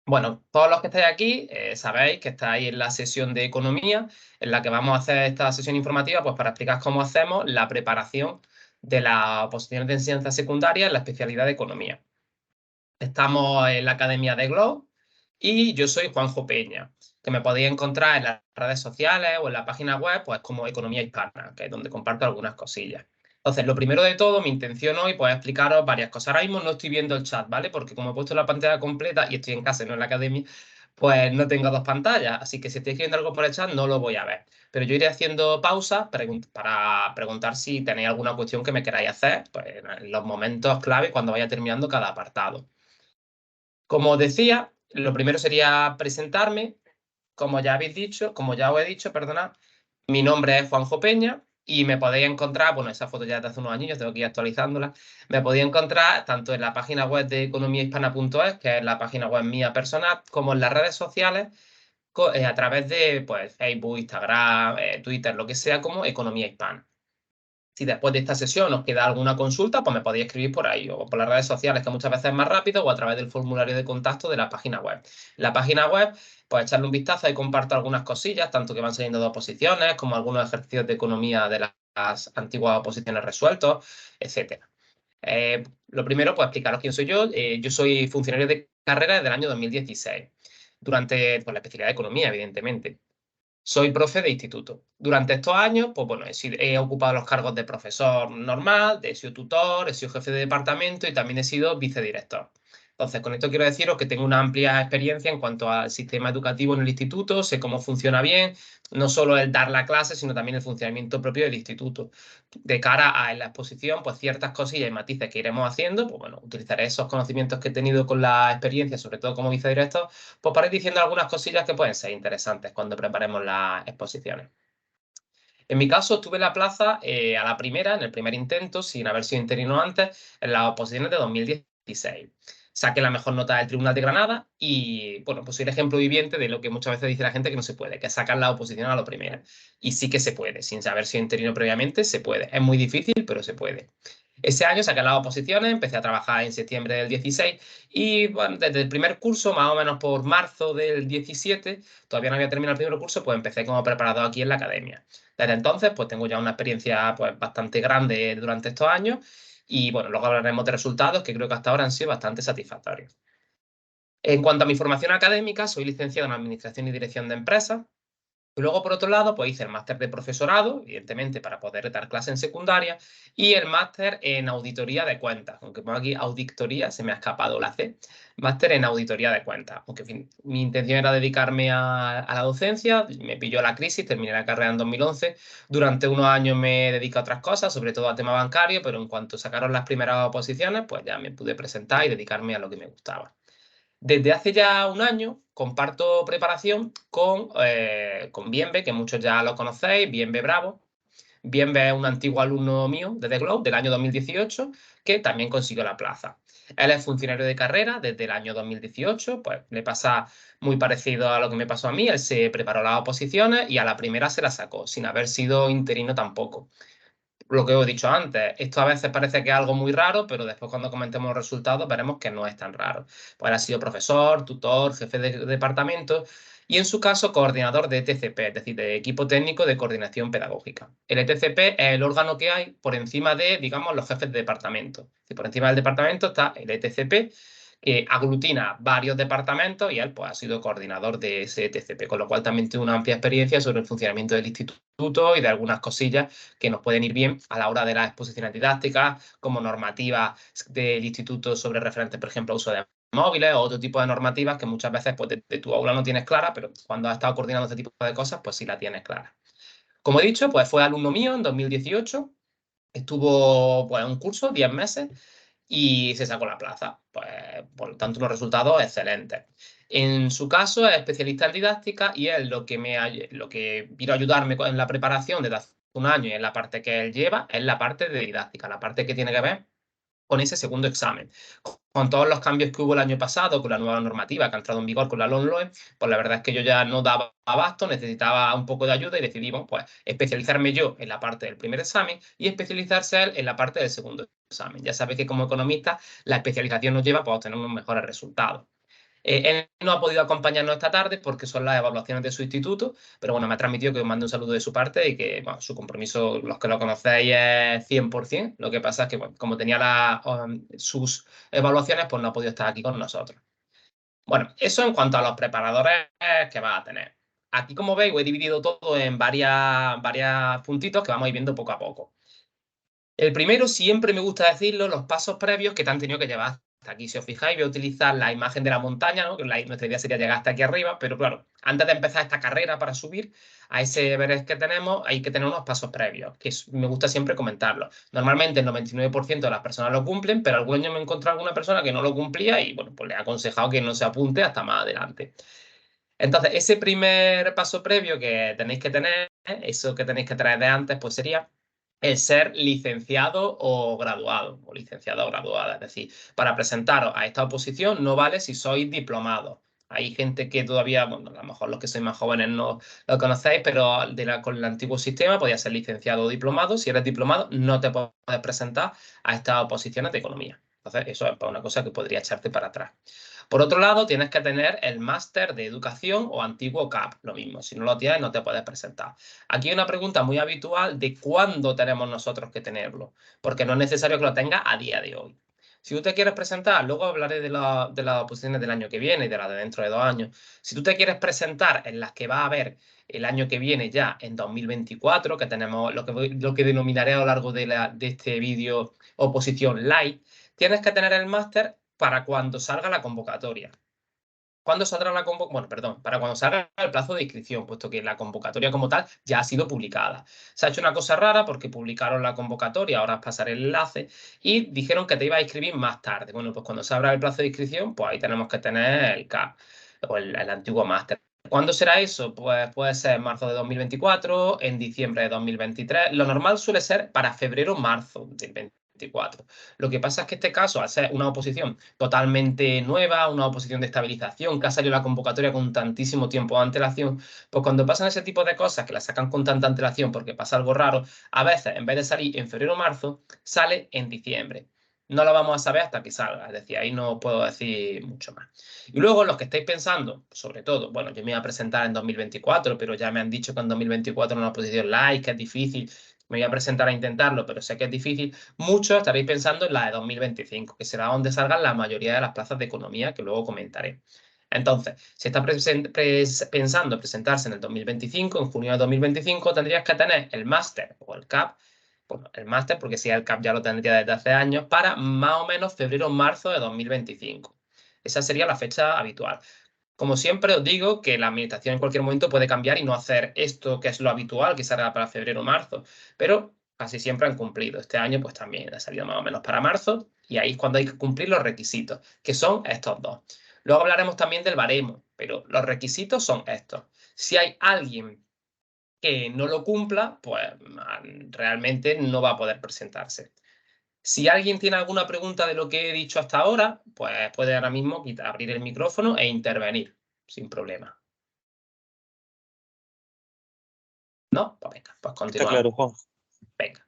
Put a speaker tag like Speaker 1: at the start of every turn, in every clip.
Speaker 1: Bueno, todos los que estáis aquí sabéis que estáis en la sesión de economía, en la que vamos a hacer esta sesión informativa pues, para explicar cómo hacemos la preparación de las oposiciones de enseñanza secundaria en la especialidad de economía. Estamos en la Academia de Globe y yo soy Juanjo Peña, que me podéis encontrar en las redes sociales o en la página web pues, como Economía Hispana, que es donde comparto algunas cosillas. Entonces, lo primero de todo, mi intención hoy pues, es explicaros varias cosas. Ahora mismo no estoy viendo el chat, ¿vale? Porque como he puesto la pantalla completa y estoy en casa y no en la academia, pues no tengo dos pantallas. Así que si estoy escribiendo algo por el chat, no lo voy a ver. Pero yo iré haciendo pausas para preguntar si tenéis alguna cuestión que me queráis hacer pues, en los momentos clave cuando vaya terminando cada apartado. Como decía, lo primero sería presentarme. Como ya habéis dicho, como ya os he dicho, perdonad, mi nombre es Juanjo Peña y me podéis encontrar, bueno, esa foto ya es de hace unos años, tengo que ir actualizándola, me podéis encontrar tanto en la página web de economiahispana.es, que es la página web mía personal, como en las redes sociales, a través de pues, Facebook, Instagram, Twitter, lo que sea, como Economía Hispana. Si después de esta sesión os queda alguna consulta, pues me podéis escribir por ahí o por las redes sociales, que muchas veces es más rápido, o a través del formulario de contacto de la página web. La página web, pues echarle un vistazo y comparto algunas cosillas, tanto que van saliendo de oposiciones, como algunos ejercicios de economía de las antiguas oposiciones resueltos, etcétera. Lo primero, pues explicaros quién soy yo. Yo soy funcionario de carrera desde el año 2016, durante pues, la especialidad de economía, evidentemente. Soy profe de instituto. Durante estos años, pues bueno, he ocupado los cargos de profesor normal, he sido tutor, he sido jefe de departamento y también he sido vicedirector. Entonces, con esto quiero deciros que tengo una amplia experiencia en cuanto al sistema educativo en el instituto, sé cómo funciona bien, no solo el dar la clase, sino también el funcionamiento propio del instituto. De cara a en la exposición, pues ciertas cosillas y matices que iremos haciendo, pues bueno, utilizaré esos conocimientos que he tenido con la experiencia, sobre todo como vicedirector, pues para ir diciendo algunas cosillas que pueden ser interesantes cuando preparemos las exposiciones. En mi caso, tuve la plaza a la primera, en el primer intento, sin haber sido interino antes, en las oposiciones de 2016. Saqué la mejor nota del Tribunal de Granada y, bueno, pues soy el ejemplo viviente de lo que muchas veces dice la gente que no se puede, que es sacar la oposición a la primera. Y sí que se puede, sin haber sido interino previamente, se puede. Es muy difícil, pero se puede. Ese año saqué las oposiciones, empecé a trabajar en septiembre del 16 y bueno, desde el primer curso, más o menos por marzo del 17, todavía no había terminado el primer curso, pues empecé como preparador aquí en la academia. Desde entonces, pues tengo ya una experiencia pues, bastante grande durante estos años y bueno, luego hablaremos de resultados que creo que hasta ahora han sido bastante satisfactorios. En cuanto a mi formación académica, soy licenciado en Administración y Dirección de Empresas. Y luego, por otro lado, pues hice el máster de profesorado, evidentemente, para poder dar clase en secundaria, y el máster en auditoría de cuentas. Aunque pongo aquí auditoría, se me ha escapado la C. Máster en auditoría de cuentas. Aunque, en fin, mi intención era dedicarme a la docencia, me pilló la crisis, terminé la carrera en 2011. Durante unos años me dediqué a otras cosas, sobre todo al tema bancario, pero en cuanto sacaron las primeras oposiciones, pues ya me pude presentar y dedicarme a lo que me gustaba. Desde hace ya un año comparto preparación con Bienve, que muchos ya lo conocéis, Bienve Bravo. Bienve es un antiguo alumno mío de The Globe del año 2018 que también consiguió la plaza. Él es funcionario de carrera desde el año 2018, pues le pasa muy parecido a lo que me pasó a mí. Él se preparó las oposiciones y a la primera se la sacó, sin haber sido interino tampoco. Lo que os he dicho antes, esto a veces parece que es algo muy raro, pero después cuando comentemos los resultados veremos que no es tan raro. Pues él ha sido profesor, tutor, jefe de departamento y en su caso coordinador de ETCP, es decir, de equipo técnico de coordinación pedagógica. El ETCP es el órgano que hay por encima de, digamos, los jefes de departamento. Es decir, por encima del departamento está el ETCP, que aglutina varios departamentos y él pues, ha sido coordinador de ese ETCP, con lo cual también tiene una amplia experiencia sobre el funcionamiento del instituto y de algunas cosillas que nos pueden ir bien a la hora de las exposiciones didácticas, como normativas del instituto sobre referentes, por ejemplo, uso de móviles o otro tipo de normativas que muchas veces pues, de tu aula no tienes clara, pero cuando has estado coordinando este tipo de cosas, pues sí la tienes clara. Como he dicho, pues fue alumno mío en 2018, estuvo pues, en un curso, 10 meses, y se sacó la plaza. Pues, por lo tanto, unos resultados excelentes. En su caso, es especialista en didáctica y es lo que vino a ayudarme en la preparación desde hace un año y en la parte que él lleva, es la parte de didáctica, la parte que tiene que ver con ese segundo examen. Con todos los cambios que hubo el año pasado, con la nueva normativa que ha entrado en vigor con la LOMLOE, pues la verdad es que yo ya no daba abasto, necesitaba un poco de ayuda y decidimos pues, especializarme yo en la parte del primer examen y especializarse él en la parte del segundo examen. Ya sabéis que como economista la especialización nos lleva pues, a obtener unos mejores resultados. Él no ha podido acompañarnos esta tarde porque son las evaluaciones de su instituto, pero bueno, me ha transmitido que os mande un saludo de su parte y que bueno, su compromiso, los que lo conocéis, es 100%. Lo que pasa es que, bueno, como tenía sus evaluaciones, pues no ha podido estar aquí con nosotros. Bueno, eso en cuanto a los preparadores que vas a tener. Aquí, como veis, he dividido todo en varios puntitos que vamos a ir viendo poco a poco. El primero, siempre me gusta decirlo, los pasos previos que te han tenido que llevar hasta aquí. Si os fijáis, voy a utilizar la imagen de la montaña, ¿no? Que nuestra idea sería llegar hasta aquí arriba, pero claro, antes de empezar esta carrera para subir a ese Everest que tenemos, hay que tener unos pasos previos, que me gusta siempre comentarlos. Normalmente el 99% de las personas lo cumplen, pero algún año me he encontrado alguna persona que no lo cumplía y bueno, pues le he aconsejado que no se apunte hasta más adelante. Entonces, ese primer paso previo que tenéis que tener, eso que tenéis que traer de antes, pues sería el ser licenciado o graduado, o licenciada o graduada. Es decir, para presentaros a esta oposición no vale si sois diplomados. Hay gente que todavía, bueno, a lo mejor los que sois más jóvenes no lo conocéis, pero con el antiguo sistema podía ser licenciado o diplomado. Si eres diplomado, no te puedes presentar a estas oposiciones de economía. Entonces, eso es una cosa que podría echarte para atrás. Por otro lado, tienes que tener el máster de educación o antiguo CAP, lo mismo. Si no lo tienes, no te puedes presentar. Aquí hay una pregunta muy habitual de cuándo tenemos nosotros que tenerlo, porque no es necesario que lo tengas a día de hoy. Si tú te quieres presentar, luego hablaré de las oposiciones del año que viene y de las de dentro de 2 años. Si tú te quieres presentar en las que va a haber el año que viene ya, en 2024, que tenemos lo que denominaré a lo largo de este vídeo oposición light, tienes que tener el máster para cuando salga la convocatoria. ¿Cuándo saldrá la convocatoria? Bueno, perdón, para cuando salga el plazo de inscripción, puesto que la convocatoria como tal ya ha sido publicada. Se ha hecho una cosa rara porque publicaron la convocatoria, ahora os pasaré el enlace, y dijeron que te iba a inscribir más tarde. Bueno, pues cuando se abra el plazo de inscripción, pues ahí tenemos que tener el CAP o el antiguo máster. ¿Cuándo será eso? Pues puede ser en marzo de 2024, en diciembre de 2023. Lo normal suele ser para febrero o marzo del 2024. Lo que pasa es que este caso, al ser una oposición totalmente nueva, una oposición de estabilización, que ha salido la convocatoria con tantísimo tiempo de antelación, pues cuando pasan ese tipo de cosas, que la sacan con tanta antelación porque pasa algo raro, a veces en vez de salir en febrero o marzo, sale en diciembre. No lo vamos a saber hasta que salga, es decir, ahí no puedo decir mucho más. Y luego los que estáis pensando, sobre todo, bueno, yo me iba a presentar en 2024, pero ya me han dicho que en 2024 en una posición light, que es difícil, me voy a presentar a intentarlo, pero sé que es difícil. Muchos estaréis pensando en la de 2025, que será donde salgan la mayoría de las plazas de economía, que luego comentaré. Entonces, si estás pensando en presentarse en el 2025, en junio de 2025, tendrías que tener el máster o el CAP, bueno, el máster, porque si el CAP ya lo tendría desde hace años, para más o menos febrero o marzo de 2025. Esa sería la fecha habitual. Como siempre os digo que la administración en cualquier momento puede cambiar y no hacer esto que es lo habitual, que salga para febrero o marzo, pero casi siempre han cumplido. Este año pues también ha salido más o menos para marzo y ahí es cuando hay que cumplir los requisitos, que son estos dos. Luego hablaremos también del baremo, pero los requisitos son estos. Si hay alguien que no lo cumpla, pues realmente no va a poder presentarse. Si alguien tiene alguna pregunta de lo que he dicho hasta ahora, pues puede ahora mismo abrir el micrófono e intervenir sin problema. ¿No? Pues venga, pues
Speaker 2: Está
Speaker 1: continuamos.
Speaker 2: claro, Juan.
Speaker 1: Venga.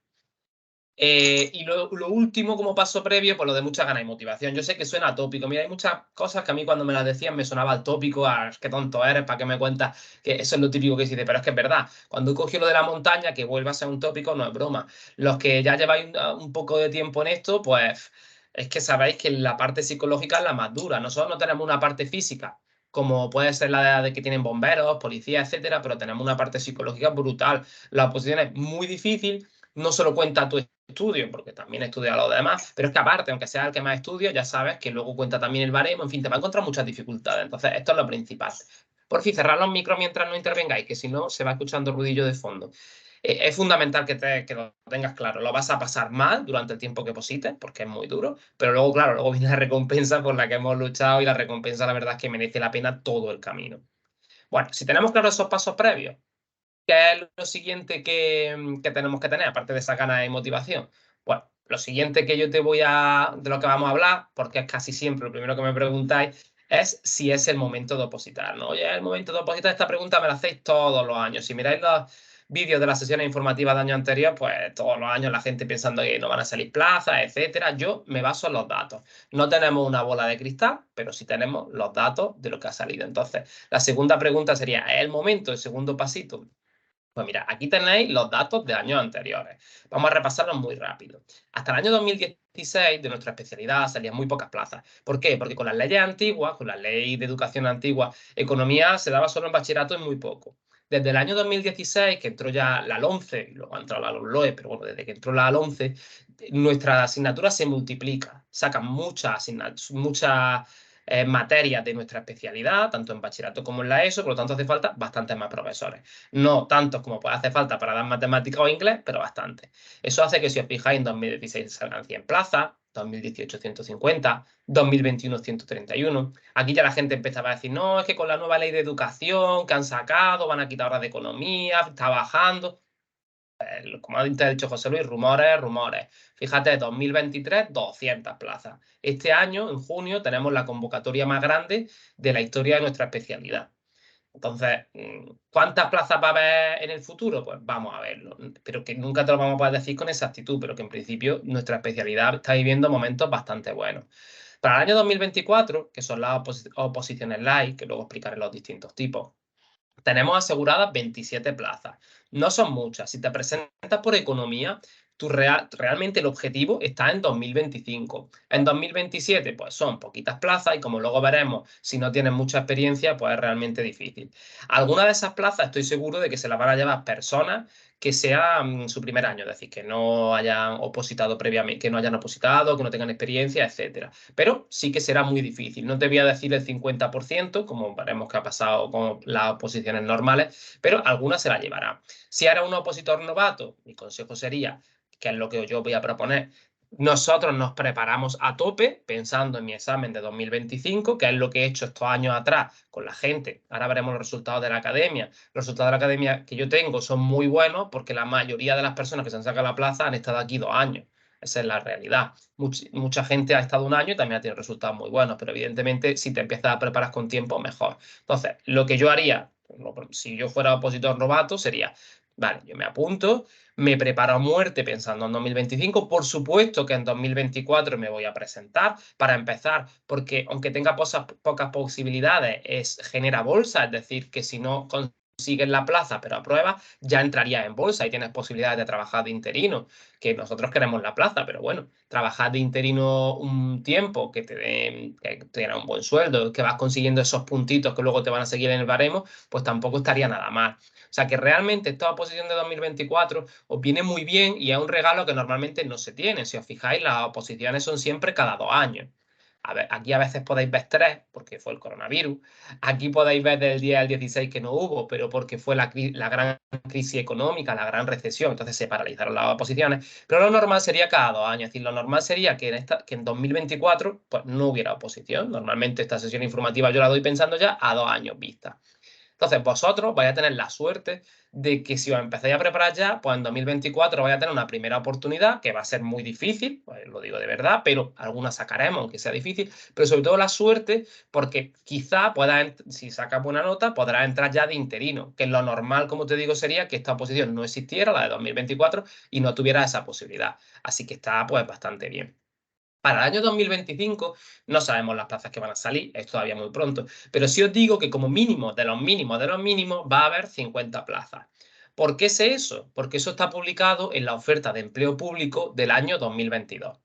Speaker 1: Y lo último como paso previo, pues lo de mucha ganas y motivación. Yo sé que suena tópico. Mira, hay muchas cosas que a mí cuando me las decían me sonaba el tópico, qué tonto eres, ¿para qué me cuentas? Que eso es lo típico que se dice, pero es que es verdad. Cuando cogió lo de la montaña, que vuelva a ser un tópico, no es broma. Los que ya lleváis un poco de tiempo en esto, pues es que sabéis que la parte psicológica es la más dura. Nosotros no tenemos una parte física, como puede ser la de que tienen bomberos, policías, etcétera, pero tenemos una parte psicológica brutal. La oposición es muy difícil, no solo cuenta tu estudio, porque también estudia a los demás, pero es que aparte, aunque sea el que más estudia, ya sabes que luego cuenta también el baremo, en fin, te va a encontrar muchas dificultades. Entonces, esto es lo principal. Por fin, cerrad los micros mientras no intervengáis, que si no, se va escuchando ruidillo de fondo. Es fundamental que lo tengas claro. Lo vas a pasar mal durante el tiempo que posites, porque es muy duro, pero luego, claro, luego viene la recompensa por la que hemos luchado y la recompensa, la verdad, es que merece la pena todo el camino. Bueno, si tenemos claros esos pasos previos, ¿qué es lo siguiente que tenemos que tener, aparte de esa gana de motivación? Bueno, lo siguiente que yo de lo que vamos a hablar, porque es casi siempre lo primero que me preguntáis, es si es el momento de opositar, ¿no? Oye, es el momento de opositar. Esta pregunta me la hacéis todos los años. Si miráis los vídeos de las sesiones informativas de año anterior, pues todos los años la gente pensando que no van a salir plazas, etcétera. Yo me baso en los datos. No tenemos una bola de cristal, pero sí tenemos los datos de lo que ha salido. Entonces, la segunda pregunta sería, ¿es el momento, el segundo pasito? Pues mira, aquí tenéis los datos de años anteriores. Vamos a repasarlos muy rápido. Hasta el año 2016 de nuestra especialidad salían muy pocas plazas. ¿Por qué? Porque con las leyes antiguas, con la ley de educación antigua, economía se daba solo en bachillerato y muy poco. Desde el año 2016, que entró ya la LOMCE, y luego ha entrado la LOE, pero bueno, desde que entró la LOMCE, nuestra asignatura se multiplica. Sacan muchas materias de nuestra especialidad, tanto en bachillerato como en la ESO, por lo tanto hace falta bastantes más profesores. No tantos como puede hacer falta para dar matemáticas o inglés, pero bastante. Eso hace que, si os fijáis, en 2016 salgan 100 plazas, 2018 150, 2021 131. Aquí ya la gente empezaba a decir, no, es que con la nueva ley de educación que han sacado van a quitar horas de economía, está bajando. Como ha dicho José Luis, rumores, rumores. Fíjate, 2023, 200 plazas. Este año, en junio, tenemos la convocatoria más grande de la historia de nuestra especialidad. Entonces, ¿cuántas plazas va a haber en el futuro? Pues vamos a verlo. Pero que nunca te lo vamos a poder decir con exactitud, pero que en principio nuestra especialidad está viviendo momentos bastante buenos. Para el año 2024, que son las oposiciones light, que luego explicaré los distintos tipos, tenemos aseguradas 27 plazas. No son muchas. Si te presentas por economía, realmente el objetivo está en 2025. En 2027, pues son poquitas plazas y, como luego veremos, si no tienes mucha experiencia, pues es realmente difícil. Algunas de esas plazas estoy seguro de que se las van a llevar personas que sean su primer año, es decir, que no hayan opositado previamente, que no hayan opositado, que no tengan experiencia, etcétera. Pero sí que será muy difícil. No te voy a decir el 50%, como veremos que ha pasado con las oposiciones normales, pero algunas se la llevarán. Si eres un opositor novato, mi consejo sería, que es lo que yo voy a proponer, nosotros nos preparamos a tope pensando en mi examen de 2025, que es lo que he hecho estos años atrás con la gente. Ahora veremos los resultados de la academia. Los resultados de la academia que yo tengo son muy buenos porque la mayoría de las personas que se han sacado la plaza han estado aquí 2 años. Esa es la realidad. Mucha gente ha estado un año y también ha tenido resultados muy buenos, pero evidentemente si te empiezas a preparar con tiempo, mejor. Entonces, lo que yo haría, si yo fuera opositor novato, sería, vale, yo me apunto, me preparo a muerte pensando en 2025. Por supuesto que en 2024 me voy a presentar para empezar, porque aunque tenga pocas posibilidades, genera bolsa, es decir, que si no consigues la plaza pero apruebas, ya entrarías en bolsa y tienes posibilidades de trabajar de interino, que nosotros queremos la plaza, pero bueno, trabajar de interino un tiempo que te den un buen sueldo, que vas consiguiendo esos puntitos que luego te van a seguir en el baremo, pues tampoco estaría nada mal. O sea que realmente esta oposición de 2024 os viene muy bien y es un regalo que normalmente no se tiene. Si os fijáis, las oposiciones son siempre cada 2 años. A ver, aquí a veces podéis ver 3, porque fue el coronavirus. Aquí podéis ver del 10 al 16 que no hubo, pero porque fue la gran crisis económica, la gran recesión, entonces se paralizaron las oposiciones. Pero lo normal sería cada 2 años. Es decir, lo normal sería que en 2024 pues, no hubiera oposición. Normalmente esta sesión informativa yo la doy pensando ya a 2 años vista. Entonces, vosotros vais a tener la suerte de que, si os empezáis a preparar ya, pues en 2024 vais a tener una primera oportunidad que va a ser muy difícil, pues lo digo de verdad, pero alguna sacaremos, aunque sea difícil, pero sobre todo la suerte porque quizá puedas, si sacas buena nota, podrás entrar ya de interino, que lo normal, como te digo, sería que esta oposición no existiera, la de 2024, y no tuviera esa posibilidad. Así que está pues bastante bien. Para el año 2025 no sabemos las plazas que van a salir, es todavía muy pronto, pero sí os digo que como mínimo de los mínimos de los mínimos va a haber 50 plazas. ¿Por qué sé eso? Porque eso está publicado en la oferta de empleo público del año 2022.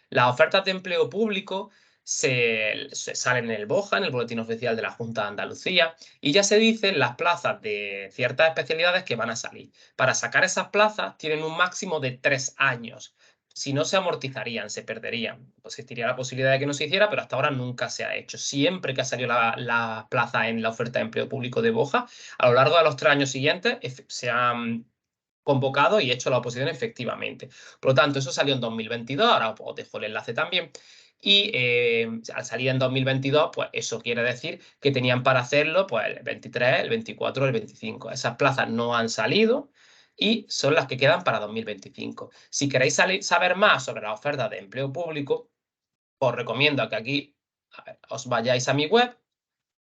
Speaker 1: Las ofertas de empleo público se salen en el BOJA, en el Boletín Oficial de la Junta de Andalucía, y ya se dicen las plazas de ciertas especialidades que van a salir. Para sacar esas plazas tienen un máximo de 3 años. Si no, se amortizarían, se perderían. Pues existiría la posibilidad de que no se hiciera, pero hasta ahora nunca se ha hecho. Siempre que ha salido la plaza en la oferta de empleo público de BOJA, a lo largo de los 3 años siguientes se han convocado y hecho la oposición efectivamente. Por lo tanto, eso salió en 2022, ahora os dejo el enlace también. Y al salir en 2022, pues eso quiere decir que tenían para hacerlo pues, el 23, el 24, el 25. Esas plazas no han salido y son las que quedan para 2025. Si queréis saber más sobre la oferta de empleo público, os recomiendo que aquí os vayáis a mi web,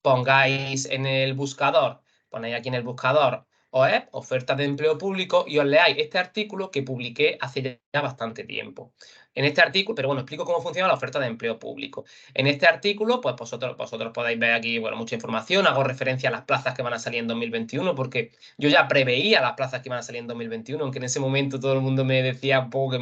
Speaker 1: pongáis en el buscador, ponéis aquí en el buscador OEP, oferta de empleo público, y os leáis este artículo que publiqué hace ya bastante tiempo. En este artículo, pero bueno, explico cómo funciona la oferta de empleo público. En este artículo, pues vosotros podéis ver aquí, bueno, mucha información, hago referencia a las plazas que van a salir en 2021, porque yo ya preveía las plazas que iban a salir en 2021, aunque en ese momento todo el mundo me decía poco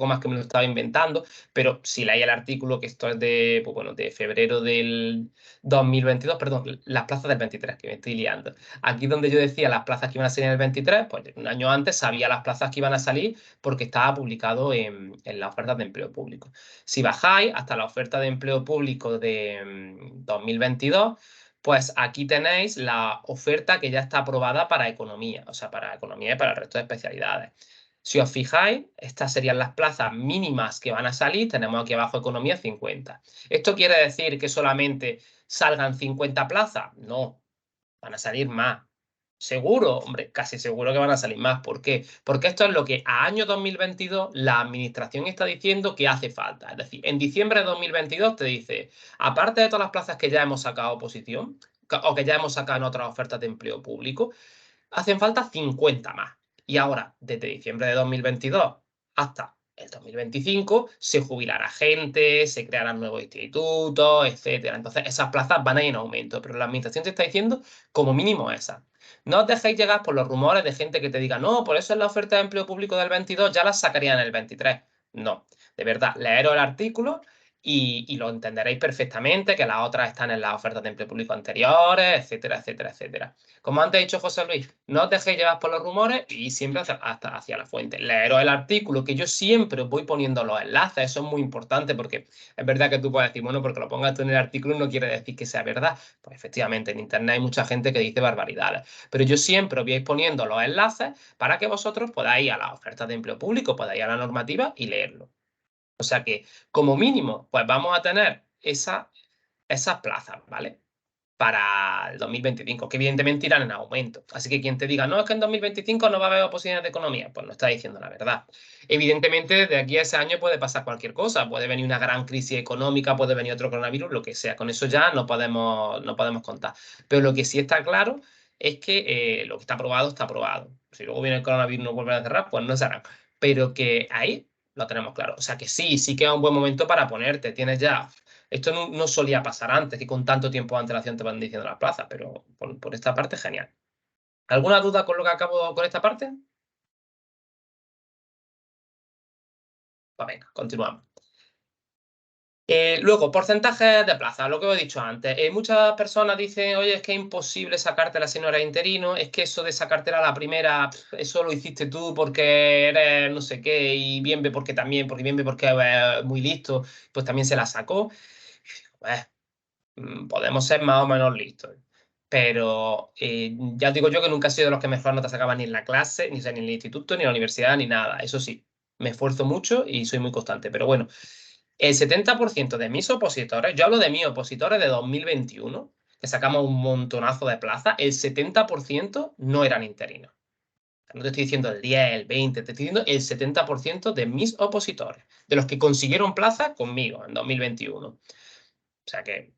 Speaker 1: más que me lo estaba inventando, pero si leéis el artículo, que esto es de, pues bueno, de febrero del 2022, perdón, las plazas del 23, que me estoy liando. Aquí donde yo decía las plazas que iban a salir en el 23, pues un año antes sabía las plazas que iban a salir porque estaba publicado en la oferta de empleo público. Si bajáis hasta la oferta de empleo público de 2022, pues aquí tenéis la oferta que ya está aprobada para economía, o sea, para economía y para el resto de especialidades. Si os fijáis, estas serían las plazas mínimas que van a salir. Tenemos aquí abajo economía 50. ¿Esto quiere decir que solamente salgan 50 plazas? No, van a salir más. Seguro, hombre, casi seguro que van a salir más. ¿Por qué? Porque esto es lo que a año 2022 la administración está diciendo que hace falta. Es decir, en diciembre de 2022 te dice, aparte de todas las plazas que ya hemos sacado a oposición, o que ya hemos sacado en otras ofertas de empleo público, hacen falta 50 más. Y ahora, desde diciembre de 2022 hasta el 2025, se jubilará gente, se crearán nuevos institutos, etcétera. Entonces, esas plazas van a ir en aumento, pero la administración te está diciendo como mínimo esas. No os dejéis llegar por los rumores de gente que te diga, no, por eso es la oferta de empleo público del 22, ya la sacarían en el 23. No, de verdad, leeros el artículo y lo entenderéis perfectamente, que las otras están en las ofertas de empleo público anteriores, etcétera, etcétera, etcétera. Como antes ha dicho José Luis, no os dejéis llevar por los rumores y siempre hasta hacia la fuente. Leeros el artículo, que yo siempre os voy poniendo los enlaces, eso es muy importante porque es verdad que tú puedes decir, bueno, porque lo pongas tú en el artículo no quiere decir que sea verdad. Pues efectivamente, en Internet hay mucha gente que dice barbaridades, pero yo siempre os voy a ir poniendo los enlaces para que vosotros podáis ir a las ofertas de empleo público, podáis ir a la normativa y leerlo. O sea que, como mínimo, pues vamos a tener esas plazas, ¿vale? Para el 2025, que evidentemente irán en aumento. Así que quien te diga, no, es que en 2025 no va a haber oposiciones de economía, pues no está diciendo la verdad. Evidentemente, de aquí a ese año puede pasar cualquier cosa. Puede venir una gran crisis económica, puede venir otro coronavirus, lo que sea. Con eso ya no podemos contar. Pero lo que sí está claro es que lo que está aprobado está aprobado. Si luego viene el coronavirus y no vuelve a cerrar, pues no se harán. Pero que ahí lo tenemos claro. O sea que sí queda un buen momento para ponerte. Tienes ya esto no solía pasar antes, que con tanto tiempo de antelación te van diciendo las plazas, pero por esta parte, genial. ¿Alguna duda con lo que acabo con esta parte? Pues venga, continuamos. Luego, porcentajes de plaza, lo que os he dicho antes. Muchas personas dicen, oye, es que es imposible sacártela si no eres interino, es que eso de sacártela a la primera, eso lo hiciste tú porque eres no sé qué, y Bienve porque es muy listo, pues también se la sacó. Pues, podemos ser más o menos listos. Pero ya os digo yo que nunca he sido de los que mejor nota sacaba ni en la clase, ni en el instituto, ni en la universidad, ni nada. Eso sí, me esfuerzo mucho y soy muy constante. Pero bueno, el 70% de mis opositores, yo hablo de mis opositores de 2021, que sacamos un montonazo de plazas, el 70% no eran interinos. No te estoy diciendo el 10, el 20, te estoy diciendo el 70% de mis opositores, de los que consiguieron plaza conmigo en 2021. O sea que,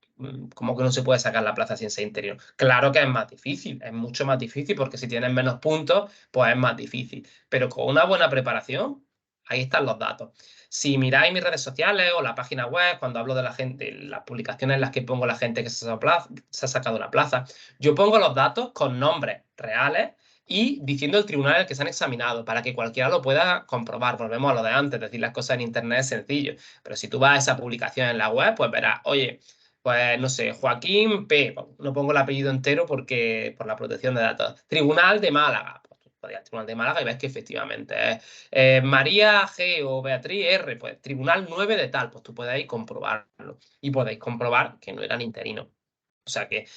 Speaker 1: ¿cómo que no se puede sacar la plaza sin ser interino? Claro que es más difícil, es mucho más difícil, porque si tienes menos puntos, pues es más difícil. Pero con una buena preparación, ahí están los datos. Si miráis mis redes sociales o la página web, cuando hablo de la gente, las publicaciones en las que pongo la gente que se ha sacado la plaza, yo pongo los datos con nombres reales y diciendo el tribunal en el que se han examinado, para que cualquiera lo pueda comprobar. Volvemos a lo de antes, decir las cosas en internet es sencillo. Pero si tú vas a esa publicación en la web, pues verás, oye, pues no sé, Joaquín P. No pongo el apellido entero porque por la protección de datos. Tribunal de Málaga. Pues tú podías Tribunal de Málaga y ves que efectivamente es María G o Beatriz R. Pues Tribunal 9 de tal. Pues tú podéis comprobarlo. Y podéis comprobar que no eran interinos. O sea que,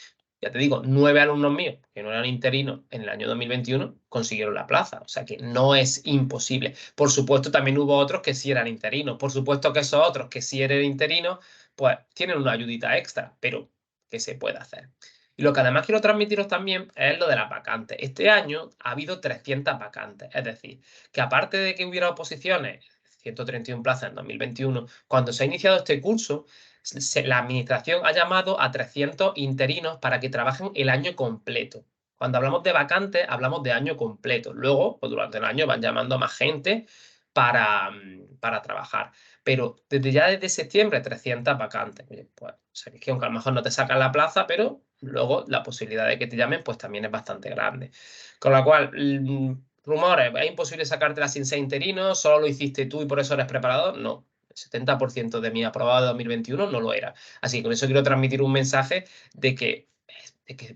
Speaker 1: ya te digo, 9 alumnos míos que no eran interinos en el año 2021 consiguieron la plaza. O sea que no es imposible. Por supuesto, también hubo otros que sí eran interinos. Por supuesto que esos otros que sí eran interinos, pues tienen una ayudita extra, pero que se puede hacer. Y lo que además quiero transmitiros también es lo de las vacantes. Este año ha habido 300 vacantes. Es decir, que aparte de que hubiera oposiciones, 131 plazas en 2021, cuando se ha iniciado este curso, la administración ha llamado a 300 interinos para que trabajen el año completo Cuando hablamos de vacantes, hablamos de año completo. Luego, pues durante el año van llamando a más gente para trabajar. Pero desde septiembre, 300 vacantes. Oye, pues, o sea, que aunque a lo mejor no te sacan la plaza, pero luego la posibilidad de que te llamen, pues también es bastante grande. Con lo cual, rumores, ¿es imposible sacártela sin ser interino? ¿Solo lo hiciste tú y por eso eres preparador? No. El 70% de mi aprobado de 2021 no lo era. Así que con eso quiero transmitir un mensaje de que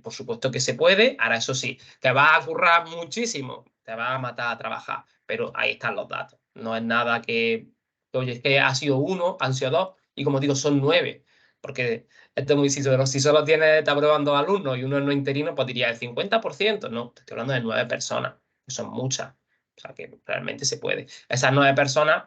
Speaker 1: por supuesto que se puede. Ahora, eso sí, te va a currar muchísimo, te va a matar a trabajar, pero ahí están los datos. No es nada oye, es que ha sido uno, han sido dos, y como digo, son 9. Porque esto es muy sincero, si solo está aprobando dos alumnos y uno es no interino, pues diría el 50%. No, te estoy hablando de 9 personas, que son muchas. O sea, que realmente se puede. Esas 9 personas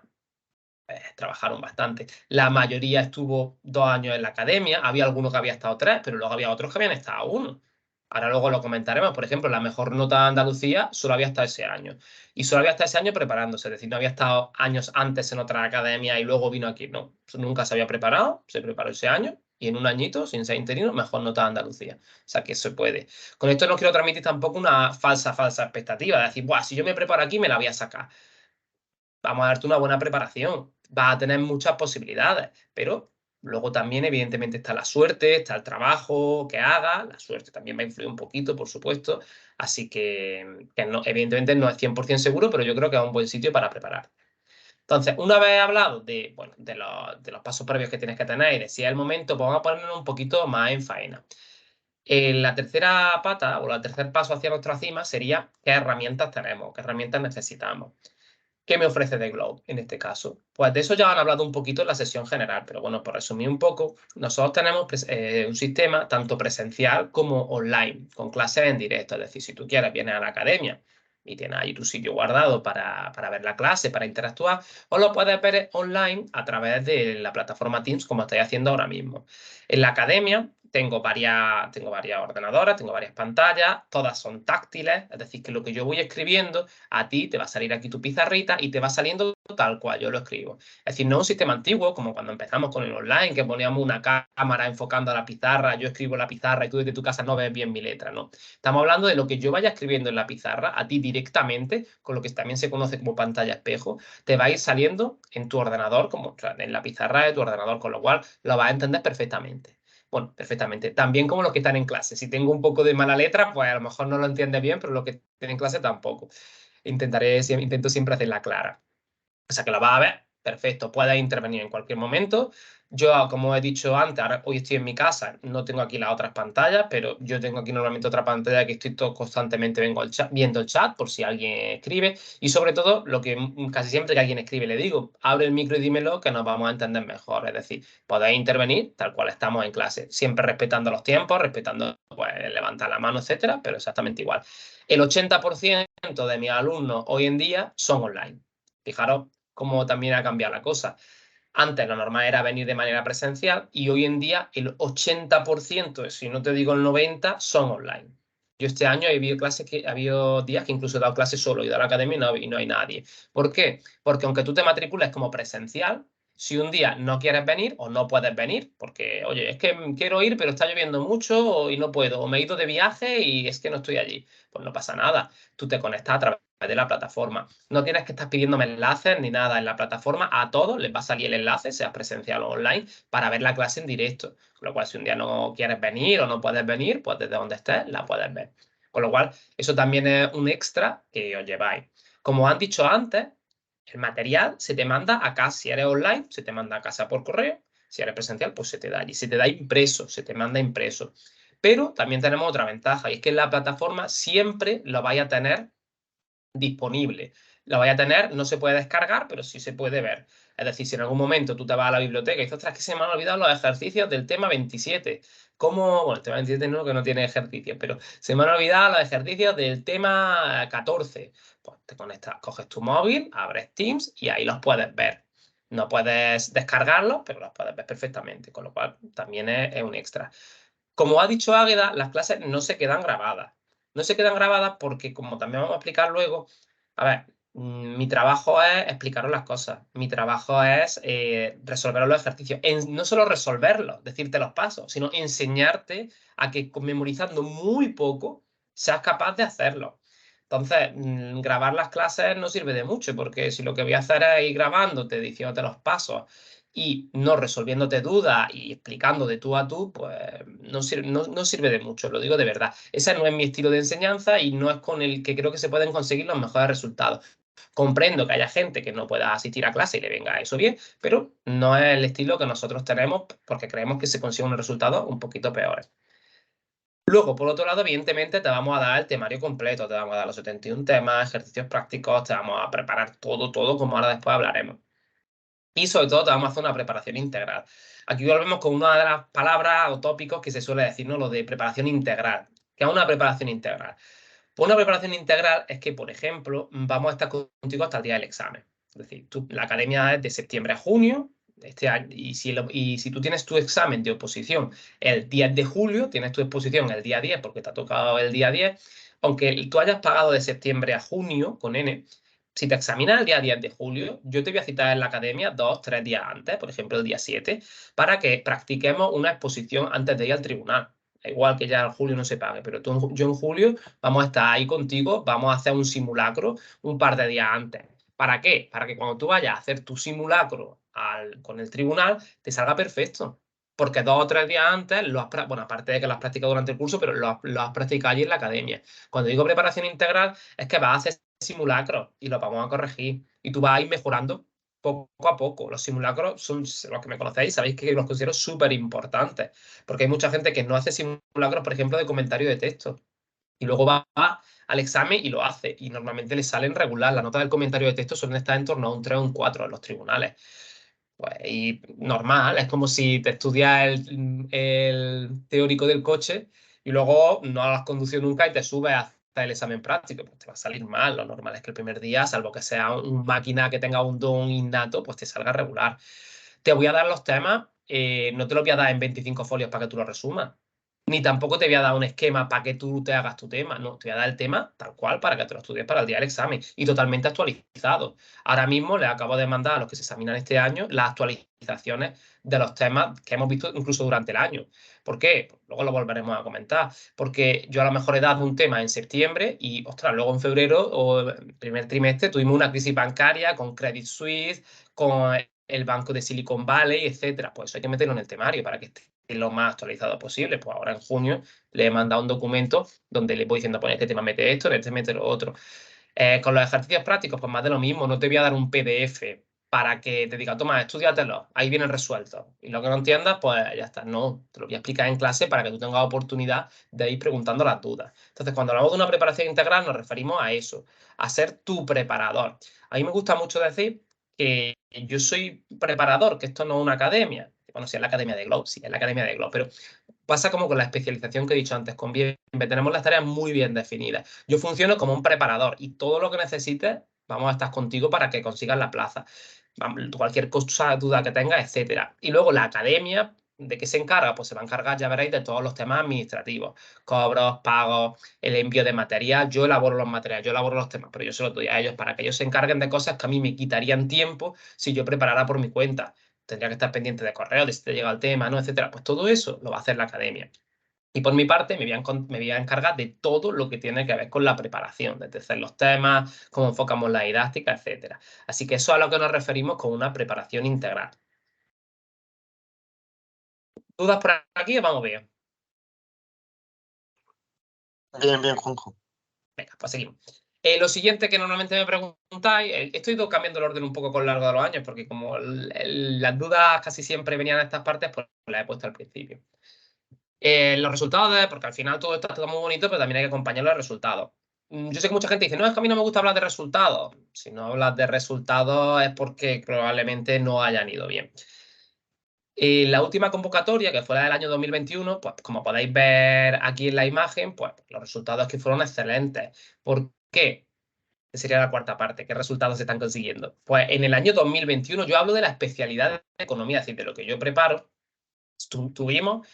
Speaker 1: trabajaron bastante. La mayoría estuvo 2 años en la academia, había algunos que había estado 3, pero luego había otros que habían estado 1. Ahora luego lo comentaremos. Por ejemplo, la mejor nota de Andalucía solo había estado ese año. Y solo había estado ese año preparándose, es decir, no había estado años antes en otra academia y luego vino aquí. No, nunca se había preparado, se preparó ese año y en un añito, sin ser interino, mejor nota de Andalucía. O sea que se puede. Con esto no quiero transmitir tampoco una falsa expectativa de decir, buah, si yo me preparo aquí me la voy a sacar. Vamos a darte una buena preparación, vas a tener muchas posibilidades, pero luego también evidentemente está la suerte, está el trabajo que hagas, la suerte también va a influir un poquito, por supuesto, así que no, evidentemente no es 100% seguro, pero yo creo que es un buen sitio para preparar. Entonces, una vez hablado de los pasos previos que tienes que tener y de si es el momento, pues vamos a ponernos un poquito más en faena. La tercera pata o el tercer paso hacia nuestra cima sería qué herramientas tenemos, qué herramientas necesitamos. ¿Qué me ofrece The Globe en este caso? Pues de eso ya han hablado un poquito en la sesión general, pero bueno, por resumir un poco, nosotros tenemos un sistema tanto presencial como online, con clases en directo. Es decir, si tú quieres, vienes a la academia y tienes ahí tu sitio guardado para ver la clase, para interactuar, o lo puedes ver online a través de la plataforma Teams, como estáis haciendo ahora mismo. En la academia tengo varias ordenadoras, tengo varias pantallas, todas son táctiles, es decir, que lo que yo voy escribiendo a ti te va a salir aquí tu pizarrita y te va saliendo tal cual yo lo escribo. Es decir, no es un sistema antiguo, como cuando empezamos con el online, que poníamos una cámara enfocando a la pizarra, yo escribo la pizarra y tú desde tu casa no ves bien mi letra, no. Estamos hablando de lo que yo vaya escribiendo en la pizarra, a ti directamente, con lo que también se conoce como pantalla espejo, te va a ir saliendo en tu ordenador, como en la pizarra de tu ordenador, con lo cual lo vas a entender perfectamente. Bueno, perfectamente. También como los que están en clase. Si tengo un poco de mala letra, pues a lo mejor no lo entiendes bien, pero los que tienen clase tampoco. Intento siempre hacerla clara. O sea, que la vas a ver, perfecto, puedes intervenir en cualquier momento. Yo, como he dicho antes, hoy estoy en mi casa, no tengo aquí las otras pantallas, pero yo tengo aquí normalmente otra pantalla que estoy constantemente viendo el chat por si alguien escribe. Y sobre todo, lo que casi siempre que alguien escribe le digo, abre el micro y dímelo que nos vamos a entender mejor. Es decir, podéis intervenir tal cual estamos en clase, siempre respetando los tiempos, respetando, pues, levantar la mano, etcétera, pero exactamente igual. El 80% de mis alumnos hoy en día son online. Fijaros cómo también ha cambiado la cosa. Antes lo normal era venir de manera presencial y hoy en día el 80%, si no te digo el 90%, son online. Yo este año he habido días que incluso he dado clases solo, he ido a la academia y no hay nadie. ¿Por qué? Porque aunque tú te matricules como presencial, si un día no quieres venir o no puedes venir, porque, oye, es que quiero ir, pero está lloviendo mucho y no puedo, o me he ido de viaje y es que no estoy allí, pues no pasa nada. Tú te conectas a través de la plataforma. No tienes que estar pidiéndome enlaces ni nada en la plataforma. A todos les va a salir el enlace, sea presencial o online, para ver la clase en directo. Con lo cual, si un día no quieres venir o no puedes venir, pues desde donde estés la puedes ver. Con lo cual, eso también es un extra que os lleváis. Como han dicho antes, el material se te manda a casa. Si eres online, se te manda a casa por correo. Si eres presencial, pues se te da allí. Se te da impreso, se te manda impreso. Pero también tenemos otra ventaja, y es que en la plataforma siempre lo vais a tener disponible. La vaya a tener, no se puede descargar, pero sí se puede ver. Es decir, si en algún momento tú te vas a la biblioteca y dices, ostras, que se me han olvidado los ejercicios del tema 27. ¿Cómo? Bueno, el tema 27 no, que no tiene ejercicios, pero se me han olvidado los ejercicios del tema 14. Pues te conectas, coges tu móvil, abres Teams y ahí los puedes ver. No puedes descargarlos, pero los puedes ver perfectamente, con lo cual también es un extra. Como ha dicho Águeda, las clases no se quedan grabadas. No se quedan grabadas porque, como también vamos a explicar luego, a ver, mi trabajo es explicaros las cosas. Mi trabajo es resolver los ejercicios. No solo resolverlos, decirte los pasos, sino enseñarte a que memorizando muy poco seas capaz de hacerlo. Entonces, grabar las clases no sirve de mucho, porque si lo que voy a hacer es ir grabándote, diciéndote los pasos y no resolviéndote dudas y explicando de tú a tú, pues no sirve de mucho, lo digo de verdad. Ese no es mi estilo de enseñanza y no es con el que creo que se pueden conseguir los mejores resultados. Comprendo que haya gente que no pueda asistir a clase y le venga eso bien, pero no es el estilo que nosotros tenemos porque creemos que se consiguen unos resultados un poquito peores. Luego, por otro lado, evidentemente, te vamos a dar el temario completo, te vamos a dar los 71 temas, ejercicios prácticos, te vamos a preparar todo, como ahora después hablaremos. Y sobre todo, te vamos a hacer una preparación integral. Aquí volvemos con una de las palabras o tópicos que se suele decir, ¿no? Lo de preparación integral. ¿Qué es una preparación integral? Pues una preparación integral es que, por ejemplo, vamos a estar contigo hasta el día del examen. Es decir, la academia es de septiembre a junio este año, y si tú tienes tu examen de oposición el 10 de julio, tienes tu exposición el día 10 porque te ha tocado el día 10, aunque tú hayas pagado de septiembre a junio con N, si te examinas el día 10 de julio, yo te voy a citar en la academia 2, 3 días antes, por ejemplo el día 7, para que practiquemos una exposición antes de ir al tribunal. Igual que ya en julio no se pague, pero yo en julio vamos a estar ahí contigo, vamos a hacer un simulacro un par de días antes. ¿Para qué? Para que cuando tú vayas a hacer tu simulacro con el tribunal, te salga perfecto. Porque 2 o 3 días antes, bueno, aparte de que lo has practicado durante el curso, pero lo has practicado allí en la academia. Cuando digo preparación integral, es que vas a hacer simulacros y lo vamos a corregir. Y tú vas a ir mejorando poco a poco. Los simulacros son, los que me conocéis, sabéis que los considero súper importantes. Porque hay mucha gente que no hace simulacros, por ejemplo, de comentario de texto. Y luego va al examen y lo hace. Y normalmente le salen regular. La nota del comentario de texto suele estar en torno a un 3 o un 4 en los tribunales. Pues, y normal, es como si te estudias el teórico del coche y luego no lo has conducido nunca y te subes hasta el examen práctico. Pues te va a salir mal. Lo normal es que el primer día, salvo que sea una máquina que tenga un don innato, pues te salga regular. Te voy a dar los temas, no te los voy a dar en 25 folios para que tú lo resumas. Ni tampoco te voy a dar un esquema para que tú te hagas tu tema. No, te voy a dar el tema tal cual para que te lo estudies para el día del examen y totalmente actualizado. Ahora mismo le acabo de mandar a los que se examinan este año las actualizaciones de los temas que hemos visto incluso durante el año. ¿Por qué? Pues luego lo volveremos a comentar. Porque yo a lo mejor he dado un tema en septiembre y, ostras, luego en febrero o el primer trimestre tuvimos una crisis bancaria con Credit Suisse, con el banco de Silicon Valley, etcétera. Pues eso hay que meterlo en el temario para que esté lo más actualizado posible. Pues ahora en junio le he mandado un documento donde le voy diciendo, pues en este tema mete esto, en este mete lo otro. Con los ejercicios prácticos, pues más de lo mismo. No te voy a dar un PDF para que te diga, toma, estudiatelo, ahí vienen resueltos. Y lo que no entiendas, pues ya está. No, te lo voy a explicar en clase para que tú tengas oportunidad de ir preguntando las dudas. Entonces, cuando hablamos de una preparación integral, nos referimos a eso, a ser tu preparador. A mí me gusta mucho decir que yo soy preparador, que esto no es una academia. Bueno, sí es la academia de Globe, sí, es la academia de Globe, pero pasa como con la especialización que he dicho antes, con bien, tenemos las tareas muy bien definidas. Yo funciono como un preparador y todo lo que necesites, vamos a estar contigo para que consigas la plaza. Cualquier cosa, duda que tengas, etcétera. Y luego la academia, ¿de qué se encarga? Pues se va a encargar, ya veréis, de todos los temas administrativos, cobros, pagos, el envío de material. Yo elaboro los materiales, yo elaboro los temas, pero yo se los doy a ellos para que ellos se encarguen de cosas que a mí me quitarían tiempo si yo preparara por mi cuenta. Tendría que estar pendiente de correo, de si te llega el tema, ¿no? Etcétera. Pues todo eso lo va a hacer la academia. Y por mi parte me voy a encargar de todo lo que tiene que ver con la preparación, desde hacer los temas, cómo enfocamos la didáctica, etcétera. Así que eso es a lo que nos referimos con una preparación integral. ¿Dudas por aquí? Vamos bien.
Speaker 2: Bien, bien, Juanjo.
Speaker 1: Venga, pues seguimos. Lo siguiente que normalmente me preguntáis, estoy cambiando el orden un poco con lo largo de los años, porque como las dudas casi siempre venían a estas partes, pues las he puesto al principio. Los resultados, porque al final todo está todo muy bonito, pero también hay que acompañarlo de resultados. Yo sé que mucha gente dice, no, es que a mí no me gusta hablar de resultados. Si no hablas de resultados es porque probablemente no hayan ido bien. La última convocatoria, que fue la del año 2021, pues como podéis ver aquí en la imagen, pues los resultados que fueron excelentes. ¿Por qué? Esa sería la cuarta parte. ¿Qué resultados se están consiguiendo? Pues en el año 2021 yo hablo de la especialidad de economía, es decir, de lo que yo preparo. Tuvimos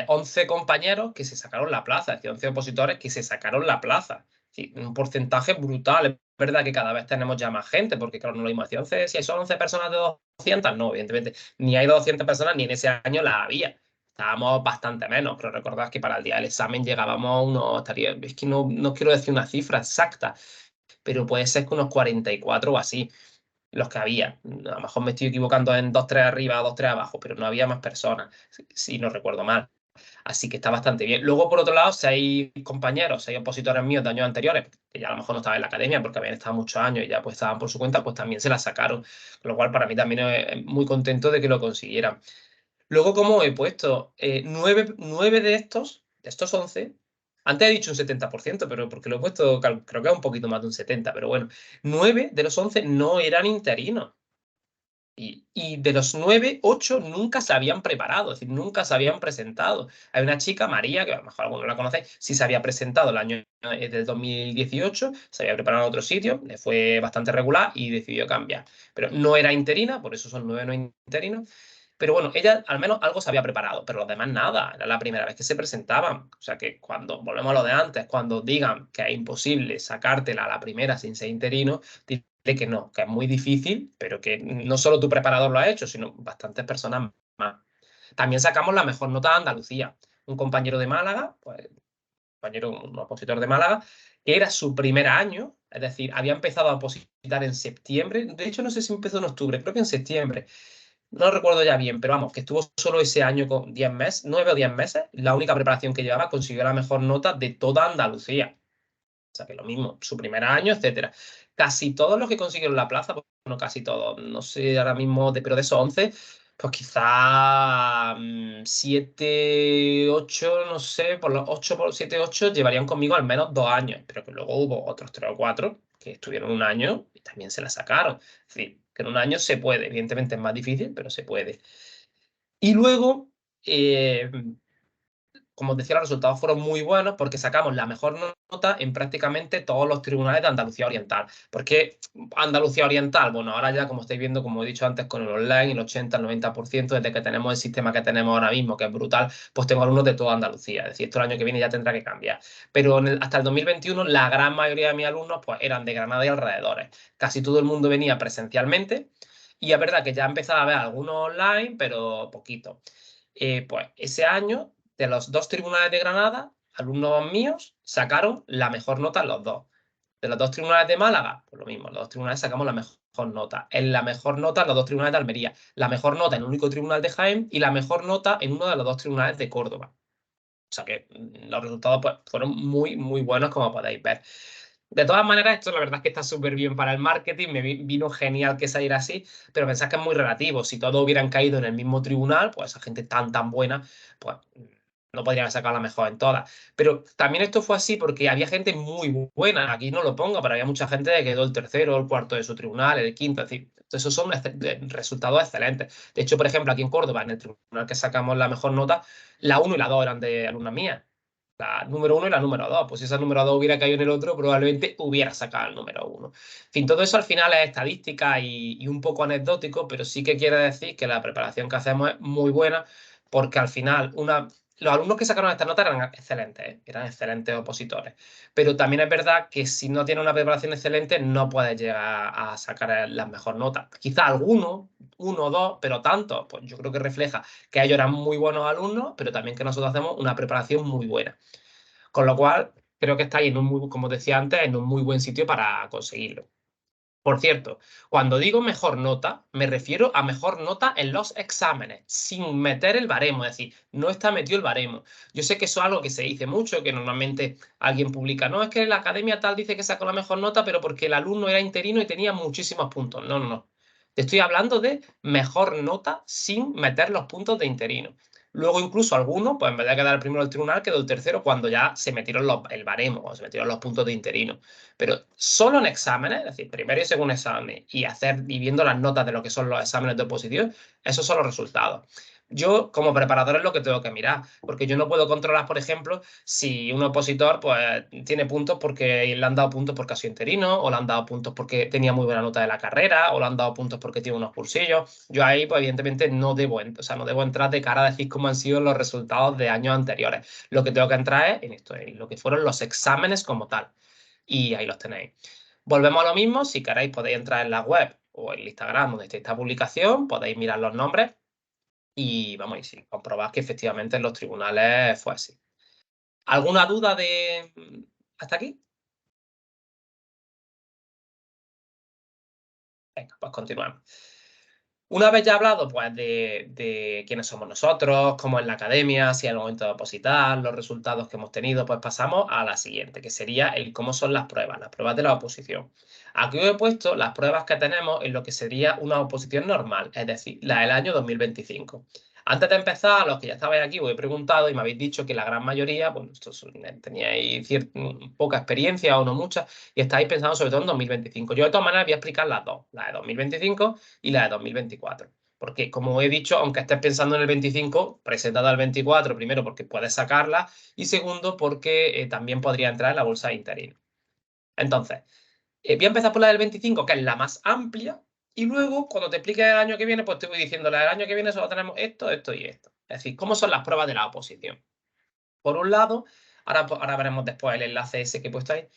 Speaker 1: 11 compañeros que se sacaron la plaza, es decir, 11 opositores que se sacaron la plaza. Es decir, un porcentaje brutal. Es verdad que cada vez tenemos ya más gente, porque claro, no lo mismo. Si hay solo 11 personas de 200, no, evidentemente. Ni hay 200 personas, ni en ese año la había. estábamos bastante menos, pero recordad que para el día del examen llegábamos a unos, es que no quiero decir una cifra exacta, pero puede ser que unos 44 o así, los que había. A lo mejor me estoy equivocando en 2-3 arriba, 2-3 abajo, pero no había más personas, si no recuerdo mal. Así que está bastante bien. Luego, por otro lado, si hay compañeros, si hay opositores míos de años anteriores, que ya a lo mejor no estaban en la academia porque habían estado muchos años y ya pues estaban por su cuenta, pues también se la sacaron. Con lo cual, para mí también es muy contento de que lo consiguieran. Luego, como he puesto 9 de estos 11, antes he dicho un 70%, pero porque lo he puesto, creo que es un poquito más de un 70%, pero bueno, 9 de los 11 no eran interinos. Y de los 9, 8 nunca se habían preparado, es decir, nunca se habían presentado. Hay una chica, María, que a lo mejor alguno la conocéis, sí se había presentado el año del 2018, se había preparado en otro sitio, le fue bastante regular y decidió cambiar. Pero no era interina, por eso son 9 no interinos. Pero bueno, ella al menos algo se había preparado, pero los demás nada, era la primera vez que se presentaban. O sea que cuando, volvemos a lo de antes, cuando digan que es imposible sacártela a la primera sin ser interino, dile que no, que es muy difícil, pero que no solo tu preparador lo ha hecho, sino bastantes personas más. También sacamos la mejor nota de Andalucía. Un compañero de Málaga, pues, un opositor de Málaga, que era su primer año, es decir, había empezado a opositar en septiembre, de hecho no sé si empezó en octubre, creo que en septiembre, no recuerdo ya bien, pero vamos, que estuvo solo ese año con 10 meses, 9 o 10 meses, la única preparación que llevaba, consiguió la mejor nota de toda Andalucía. O sea que lo mismo, su primer año, etcétera. Casi todos los que consiguieron la plaza, pues, bueno, casi todos, no sé ahora mismo, pero de esos 11, pues quizá 7, 8, no sé, por los 8, por 7, 8 llevarían conmigo al menos 2 años, pero que luego hubo otros 3 o 4 que estuvieron un año y también se la sacaron. Es decir, que en un año se puede, evidentemente es más difícil, pero se puede. Y luego, eh, como os decía, los resultados fueron muy buenos porque sacamos la mejor nota en prácticamente todos los tribunales de Andalucía Oriental. ¿Por qué Andalucía Oriental? Bueno, ahora ya, como estáis viendo, como he dicho antes, con el online, el 80, el 90%, desde que tenemos el sistema que tenemos ahora mismo, que es brutal, pues tengo alumnos de toda Andalucía. Es decir, esto el año que viene ya tendrá que cambiar. Pero hasta el 2021, la gran mayoría de mis alumnos pues, eran de Granada y alrededores. Casi todo el mundo venía presencialmente. Y es verdad que ya empezaba a ver algunos online, pero poquito. Pues ese año, de los 2 tribunales de Granada, alumnos míos sacaron la mejor nota en los dos. De los 2 tribunales de Málaga, pues lo mismo, los 2 tribunales sacamos la mejor nota. En la mejor nota en los 2 tribunales de Almería, la mejor nota en el único tribunal de Jaén y la mejor nota en uno de los 2 tribunales de Córdoba. O sea que los resultados pues, fueron muy, muy buenos, como podéis ver. De todas maneras, esto la verdad es que está súper bien para el marketing, me vino genial que saliera así, pero pensad que es muy relativo. Si todos hubieran caído en el mismo tribunal, pues esa gente tan buena, pues no podrían haber sacado la mejor en todas. Pero también esto fue así porque había gente muy buena, aquí no lo pongo, pero había mucha gente que quedó el tercero, el cuarto de su tribunal, el quinto, es decir, esos son resultados excelentes. De hecho, por ejemplo, aquí en Córdoba, en el tribunal que sacamos la mejor nota, la 1 y la 2 eran de alumnas mías. La número 1 y la número 2. Pues si esa número 2 hubiera caído en el otro, probablemente hubiera sacado el número 1. En fin, todo eso al final es estadística y un poco anecdótico, pero sí que quiere decir que la preparación que hacemos es muy buena, porque al final los alumnos que sacaron esta nota eran excelentes, ¿eh? Eran excelentes opositores. Pero también es verdad que si no tienes una preparación excelente, no puedes llegar a sacar las mejores notas. Quizá alguno, uno o dos, pero tantos, pues yo creo que refleja que ellos eran muy buenos alumnos, pero también que nosotros hacemos una preparación muy buena. Con lo cual, creo que estáis en un muy, como decía antes, en un muy buen sitio para conseguirlo. Por cierto, cuando digo mejor nota, me refiero a mejor nota en los exámenes, sin meter el baremo, es decir, no está metido el baremo. Yo sé que eso es algo que se dice mucho, que normalmente alguien publica, no, es que la academia tal dice que sacó la mejor nota, pero porque el alumno era interino y tenía muchísimos puntos. No. Te estoy hablando de mejor nota sin meter los puntos de interino. Luego incluso algunos, pues en vez de quedar el primero del tribunal, quedó el tercero cuando ya se metieron el baremo, o se metieron los puntos de interino. Pero solo en exámenes, es decir, primero y segundo examen, y viendo las notas de lo que son los exámenes de oposición, esos son los resultados. Yo, como preparador, es lo que tengo que mirar, porque yo no puedo controlar, por ejemplo, si un opositor pues, tiene puntos porque le han dado puntos porque ha sido interino, o le han dado puntos porque tenía muy buena nota de la carrera, o le han dado puntos porque tiene unos cursillos. Yo ahí, pues, evidentemente, no debo, o sea, no debo entrar de cara a decir cómo han sido los resultados de años anteriores. Lo que tengo que entrar es en esto, en lo que fueron los exámenes como tal. Y ahí los tenéis. Volvemos a lo mismo, si queréis podéis entrar en la web o en el Instagram donde esté esta publicación, podéis mirar los nombres y vamos, y sí, comprobar que efectivamente en los tribunales fue así. ¿Alguna duda de hasta aquí? Venga, pues continuamos. Una vez ya hablado pues, de quiénes somos nosotros, cómo es la academia, si es el momento de opositar, los resultados que hemos tenido, pues pasamos a la siguiente, que sería el cómo son las pruebas de la oposición. Aquí os he puesto las pruebas que tenemos en lo que sería una oposición normal, es decir, la del año 2025. Antes de empezar, a los que ya estabais aquí, os he preguntado y me habéis dicho que la gran mayoría, bueno, teníais poca experiencia o no mucha, y estáis pensando sobre todo en 2025. Yo de todas maneras voy a explicar las dos, la de 2025 y la de 2024. Porque, como he dicho, aunque estés pensando en el 25, presentada al 24, primero porque puedes sacarla y segundo porque también podría entrar en la bolsa de interino. Entonces, voy a empezar por la del 25, que es la más amplia, y luego, cuando te explique el año que viene, pues te voy diciendo, la del año que viene solo tenemos esto, esto y esto. Es decir, cómo son las pruebas de la oposición. Por un lado, ahora veremos después el enlace ese que he puesto ahí,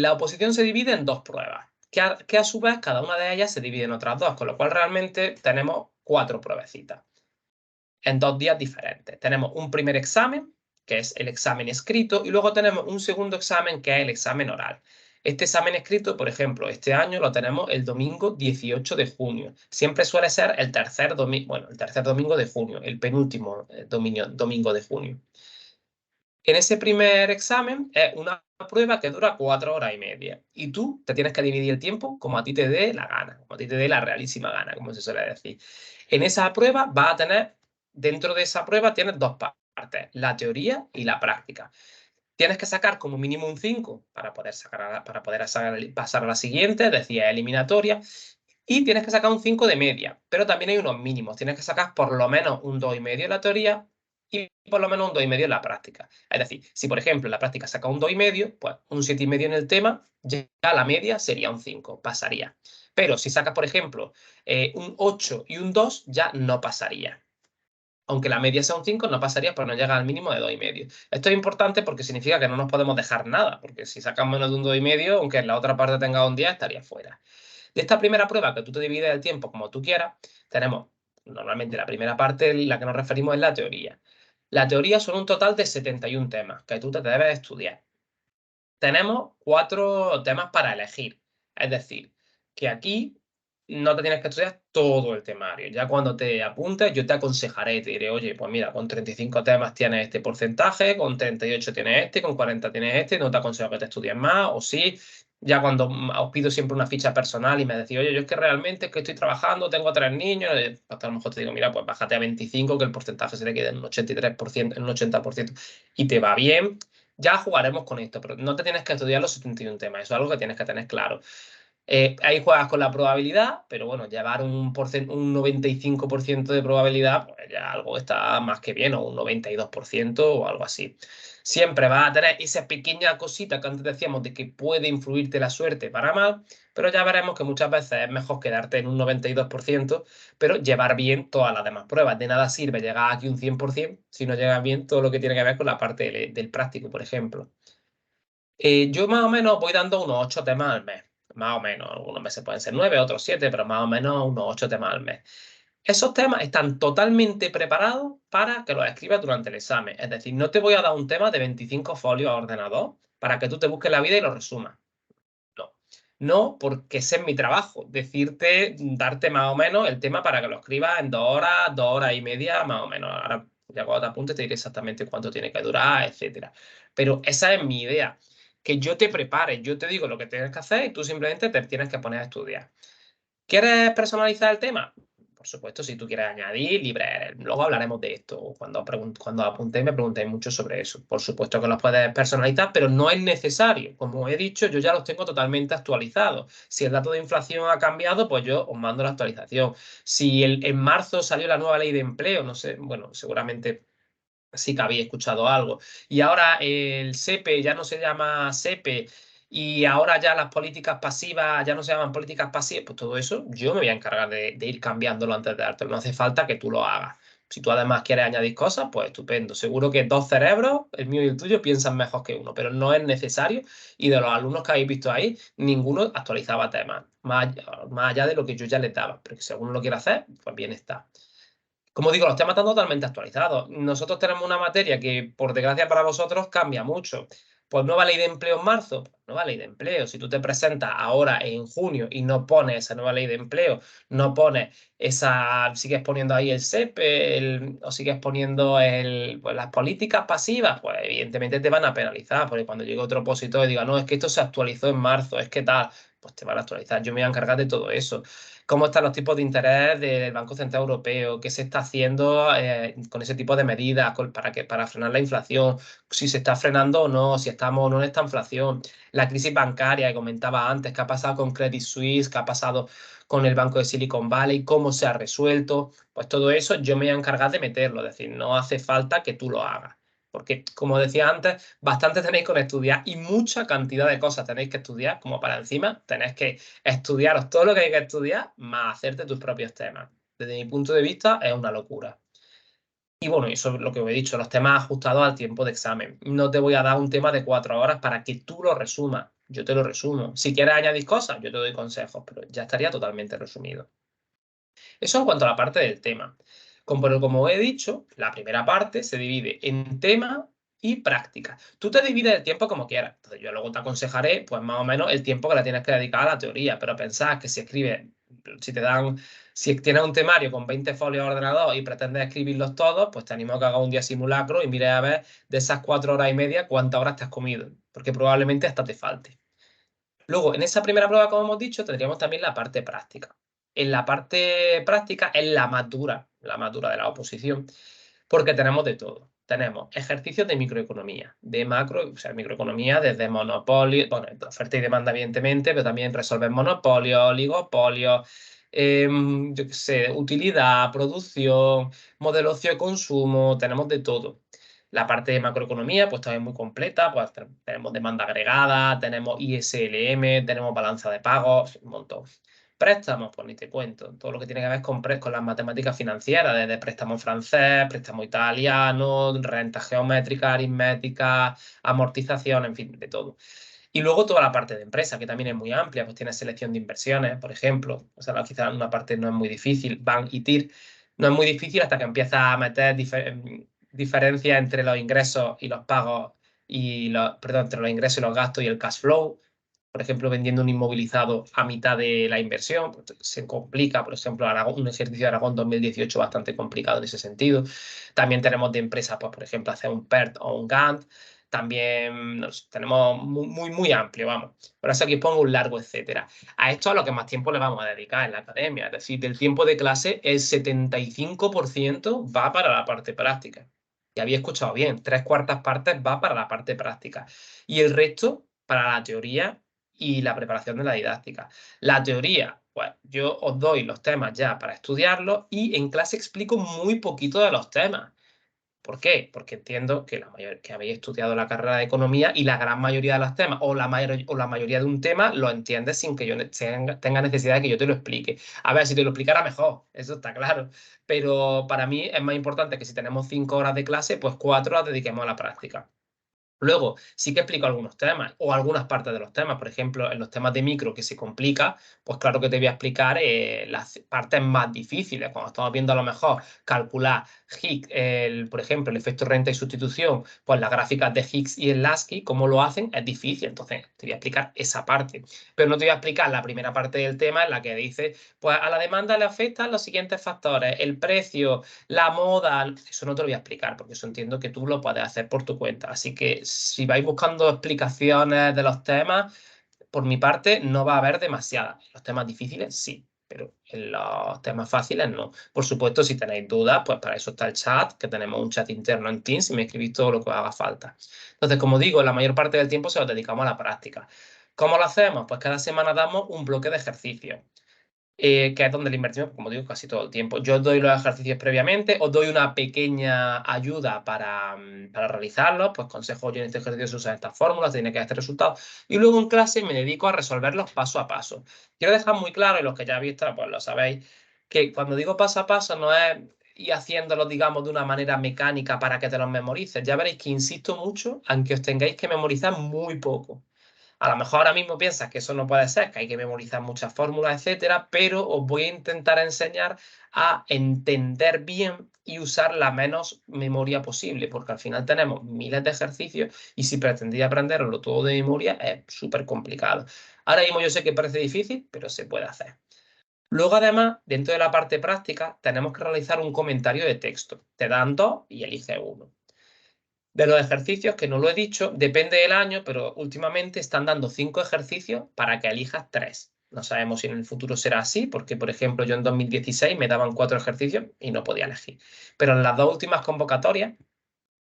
Speaker 1: la oposición se divide en dos pruebas, que a su vez cada una de ellas se divide en otras dos, con lo cual realmente tenemos 4 pruebecitas en 2 días diferentes. Tenemos un primer examen, que es el examen escrito, y luego tenemos un segundo examen, que es el examen oral. Este examen escrito, por ejemplo, este año lo tenemos el domingo 18 de junio. Siempre suele ser el tercer domingo, bueno, el tercer domingo de junio, el penúltimo domingo de junio. En ese primer examen es una prueba que dura 4 horas y media. Y tú te tienes que dividir el tiempo como a ti te dé la gana, como a ti te dé la realísima gana, como se suele decir. En esa prueba vas a tener, dentro de esa prueba tienes dos partes, la teoría y la práctica. Tienes que sacar como mínimo un 5 para poder, pasar a la siguiente, es decir, eliminatoria. Y tienes que sacar un 5 de media, pero también hay unos mínimos. Tienes que sacar por lo menos un 2,5 en la teoría y por lo menos un 2,5 en la práctica. Es decir, si por ejemplo en la práctica saca un 2,5, pues un 7,5 en el tema, ya la media sería un 5, pasaría. Pero si sacas, por ejemplo, un 8 y un 2, ya no pasaría. Aunque la media sea un 5, no pasaría, pero no llega al mínimo de 2,5. Esto es importante porque significa que no nos podemos dejar nada, porque si sacas menos de un 2,5, aunque en la otra parte tenga un 10, estaría fuera. De esta primera prueba, que tú te divides el tiempo como tú quieras, tenemos normalmente la primera parte, la que nos referimos es la teoría. La teoría son un total de 71 temas que tú te debes estudiar. Tenemos 4 temas para elegir. Es decir, que aquí no te tienes que estudiar todo el temario. Ya cuando te apuntes, yo te aconsejaré y te diré, oye, pues mira, con 35 temas tienes este porcentaje, con 38 tienes este, con 40 tienes este, no te aconsejo que te estudies más, o sí. Ya cuando os pido siempre una ficha personal y me decís, oye, yo es que realmente es que estoy trabajando, tengo 3 niños, hasta a lo mejor te digo, mira, pues bájate a 25, que el porcentaje se te quede en un 83%, en un 80%, y te va bien, ya jugaremos con esto, pero no te tienes que estudiar los 71 temas, eso es algo que tienes que tener claro. Ahí juegas con la probabilidad, pero bueno, llevar un 95% de probabilidad, pues ya algo está más que bien, o un 92% o algo así. Siempre vas a tener esa pequeña cosita que antes decíamos de que puede influirte la suerte para mal, pero ya veremos que muchas veces es mejor quedarte en un 92%, pero llevar bien todas las demás pruebas. De nada sirve llegar aquí un 100% si no llegas bien todo lo que tiene que ver con la parte del práctico, por ejemplo. Yo más o menos voy dando unos 8 temas al mes. Más o menos. Algunos meses pueden ser 9, otros 7, pero más o menos unos 8 temas al mes. Esos temas están totalmente preparados para que los escribas durante el examen. Es decir, no te voy a dar un tema de 25 folios a ordenador para que tú te busques la vida y lo resumas. No. No, porque ese es mi trabajo. Decirte, darte más o menos el tema para que lo escribas en 2 horas, 2 horas y media, más o menos. Ahora, ya cuando te apuntes, te diré exactamente cuánto tiene que durar, etcétera. Pero esa es mi idea. Que yo te prepare, yo te digo lo que tienes que hacer y tú simplemente te tienes que poner a estudiar. ¿Quieres personalizar el tema? Por supuesto, si tú quieres añadir, libre eres. Luego hablaremos de esto. Cuando apuntéis, me preguntéis mucho sobre eso. Por supuesto que los puedes personalizar, pero no es necesario. Como he dicho, yo ya los tengo totalmente actualizados. Si el dato de inflación ha cambiado, pues yo os mando la actualización. Si en marzo salió la nueva ley de empleo, no sé, bueno, seguramente sí que había escuchado algo. Y ahora el SEPE ya no se llama SEPE y ahora ya las políticas pasivas ya no se llaman políticas pasivas, pues todo eso yo me voy a encargar de ir cambiándolo antes de dártelo. No hace falta que tú lo hagas. Si tú además quieres añadir cosas, pues estupendo. Seguro que 2 cerebros, el mío y el tuyo, piensan mejor que uno, pero no es necesario. Y de los alumnos que habéis visto ahí, ninguno actualizaba temas, más allá de lo que yo ya les daba. Pero que si alguno lo quiere hacer, pues bien está. Como digo, los temas están totalmente actualizados. Nosotros tenemos una materia que, por desgracia para vosotros, cambia mucho. Pues nueva ley de empleo en marzo, pues nueva ley de empleo. Si tú te presentas ahora en junio y no pones esa nueva ley de empleo, no pones esa, sigues poniendo ahí el SEPE, o sigues poniendo pues, las políticas pasivas, pues evidentemente te van a penalizar, porque cuando llegue otro opositor y diga, no, es que esto se actualizó en marzo, es que tal, pues te van a actualizar. Yo me voy a encargar de todo eso. Cómo están los tipos de interés del Banco Central Europeo, qué se está haciendo con ese tipo de medidas para frenar la inflación, si se está frenando o no, si estamos o no en esta inflación, la crisis bancaria que comentaba antes, qué ha pasado con Credit Suisse, qué ha pasado con el Banco de Silicon Valley, cómo se ha resuelto, pues todo eso yo me voy a encargar de meterlo, es decir, no hace falta que tú lo hagas. Porque, como decía antes, bastante tenéis con estudiar y mucha cantidad de cosas tenéis que estudiar, como para encima tenéis que estudiaros todo lo que hay que estudiar, más hacerte tus propios temas. Desde mi punto de vista, es una locura. Y bueno, eso es lo que os he dicho, los temas ajustados al tiempo de examen. No te voy a dar un tema de 4 horas para que tú lo resumas. Yo te lo resumo. Si quieres añadir cosas, yo te doy consejos, pero ya estaría totalmente resumido. Eso en cuanto a la parte del tema. Pero como he dicho, la primera parte se divide en tema y práctica. Tú te divides el tiempo como quieras. Entonces yo luego te aconsejaré, pues más o menos el tiempo que le tienes que dedicar a la teoría. Pero pensad que si escribes, si tienes un temario con 20 folios de ordenador y pretendes escribirlos todos, pues te animo a que hagas un día simulacro y mires a ver de esas 4 horas y media cuántas horas te has comido. Porque probablemente hasta te falte. Luego, en esa primera prueba, como hemos dicho, tendríamos también la parte práctica. En la parte práctica es la más dura de la oposición, porque tenemos de todo. Tenemos ejercicios de microeconomía, de macro, o sea, microeconomía desde monopolio, bueno, de oferta y demanda, evidentemente, pero también resolver monopolios, oligopolios, yo qué sé, utilidad, producción, modelo ocio-consumo, tenemos de todo. La parte de macroeconomía, pues también muy completa, pues tenemos demanda agregada, tenemos ISLM, tenemos balanza de pagos, un montón. Préstamos, pues ni te cuento, todo lo que tiene que ver con las matemáticas financieras, desde préstamo francés, préstamo italiano, renta geométrica, aritmética, amortización, en fin, de todo. Y luego toda la parte de empresa, que también es muy amplia, pues tiene selección de inversiones, por ejemplo, o sea, quizás una parte no es muy difícil, Bank y TIR, no es muy difícil hasta que empiezas a meter diferencias entre los ingresos y los pagos, perdón, entre los ingresos y los gastos y el cash flow. Por ejemplo, vendiendo un inmovilizado a mitad de la inversión, pues se complica, por ejemplo, un ejercicio de Aragón 2018 bastante complicado en ese sentido. También tenemos de empresas, pues, por ejemplo, hacer un PERT o un Gantt. También tenemos muy amplio, vamos. Por eso aquí pongo un largo, etcétera. A esto a lo que más tiempo le vamos a dedicar en la academia. Es decir, del tiempo de clase, el 75% va para la parte práctica. Y había escuchado bien, 3/4 partes va para la parte práctica. Y el resto para la teoría y la preparación de la didáctica. La teoría, pues yo os doy los temas ya para estudiarlos y en clase explico muy poquito de los temas. ¿Por qué? Porque entiendo que que habéis estudiado la carrera de economía y la gran mayoría de los temas o la mayoría de un tema lo entiendes sin que yo tenga necesidad de que yo te lo explique. A ver, si te lo explicara mejor, eso está claro. Pero para mí es más importante que si tenemos 5 horas de clase, pues 4 las dediquemos a la práctica. Luego, sí que explico algunos temas o algunas partes de los temas. Por ejemplo, en los temas de micro que se complica, pues claro que te voy a explicar las partes más difíciles. Cuando estamos viendo a lo mejor calcular Higgs, por ejemplo, el efecto renta y sustitución, pues las gráficas de Higgs y el Lasky, cómo lo hacen, es difícil. Entonces, te voy a explicar esa parte. Pero no te voy a explicar la primera parte del tema en la que dice, pues a la demanda le afectan los siguientes factores, el precio, la moda, eso no te lo voy a explicar porque eso entiendo que tú lo puedes hacer por tu cuenta. Así que si vais buscando explicaciones de los temas, por mi parte no va a haber demasiadas. En los temas difíciles sí, pero en los temas fáciles no. Por supuesto, si tenéis dudas, pues para eso está el chat, que tenemos un chat interno en Teams y me escribís todo lo que os haga falta. Entonces, como digo, la mayor parte del tiempo se lo dedicamos a la práctica. ¿Cómo lo hacemos? Pues cada semana damos un bloque de ejercicios que es donde le invertimos, como digo, casi todo el tiempo. Yo os doy los ejercicios previamente, os doy una pequeña ayuda para realizarlos, pues consejo, oye, en este ejercicio se usan estas fórmulas, tiene que dar este resultado, y luego en clase me dedico a resolverlos paso a paso. Quiero dejar muy claro, y los que ya habéis visto, pues lo sabéis, que cuando digo paso a paso no es ir haciéndolo, digamos, de una manera mecánica para que te los memorices. Ya veréis que insisto mucho, aunque os tengáis que memorizar muy poco. A lo mejor ahora mismo piensas que eso no puede ser, que hay que memorizar muchas fórmulas, etcétera, pero os voy a intentar enseñar a entender bien y usar la menos memoria posible, porque al final tenemos miles de ejercicios y si pretendía aprenderlo todo de memoria es súper complicado. Ahora mismo yo sé que parece difícil, pero se puede hacer. Luego, además, dentro de la parte práctica, tenemos que realizar un comentario de texto. Te dan dos y eliges uno. De los ejercicios, que no lo he dicho, depende del año, pero últimamente están dando 5 ejercicios para que elijas 3. No sabemos si en el futuro será así, porque, por ejemplo, yo en 2016 me daban 4 ejercicios y no podía elegir. Pero en las dos últimas convocatorias,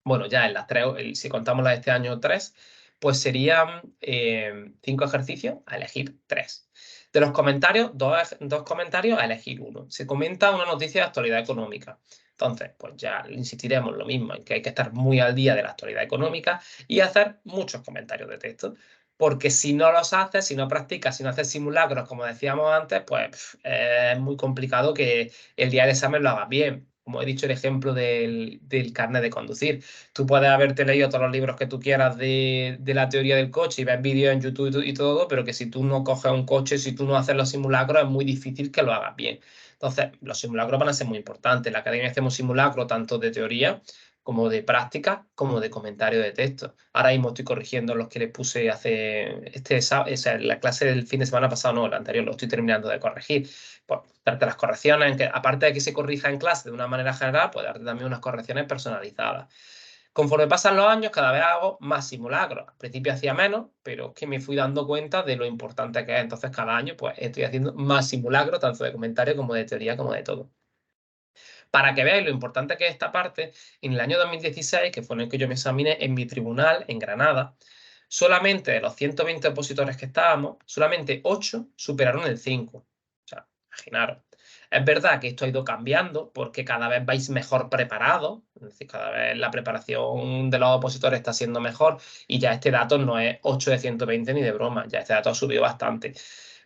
Speaker 1: bueno, ya en las 3, si contamos las de este año 3, pues serían 5 ejercicios a elegir 3. De los comentarios, dos comentarios a elegir uno. Se comenta una noticia de actualidad económica. Entonces, pues ya insistiremos lo mismo, en que hay que estar muy al día de la actualidad económica y hacer muchos comentarios de texto. Porque si no los haces, si no practicas, si no haces simulacros, como decíamos antes, pues es muy complicado que el día del examen lo hagas bien. Como he dicho, el ejemplo del carnet de conducir. Tú puedes haberte leído todos los libros que tú quieras de la teoría del coche y ver vídeos en YouTube y todo, pero que si tú no coges un coche, si tú no haces los simulacros, es muy difícil que lo hagas bien. Entonces, los simulacros van a ser muy importantes. En la academia hacemos simulacros tanto de teoría como de práctica, como de comentario de texto. Ahora mismo estoy corrigiendo los que les puse hace la clase del fin de semana pasado, no, el anterior, lo estoy terminando de corregir. Pues darte las correcciones, que aparte de que se corrija en clase de una manera general, pues darte también unas correcciones personalizadas. Conforme pasan los años, cada vez hago más simulacros. Al principio hacía menos, pero es que me fui dando cuenta de lo importante que es. Entonces, cada año pues estoy haciendo más simulacros, tanto de comentario como de teoría, como de todo. Para que veáis lo importante que es esta parte, en el año 2016, que fue en el que yo me examiné en mi tribunal en Granada, solamente de los 120 opositores que estábamos, solamente 8 superaron el 5. O sea, imaginaros. Es verdad que esto ha ido cambiando porque cada vez vais mejor preparados, es decir, cada vez la preparación de los opositores está siendo mejor y ya este dato no es 8 de 120 ni de broma, ya este dato ha subido bastante.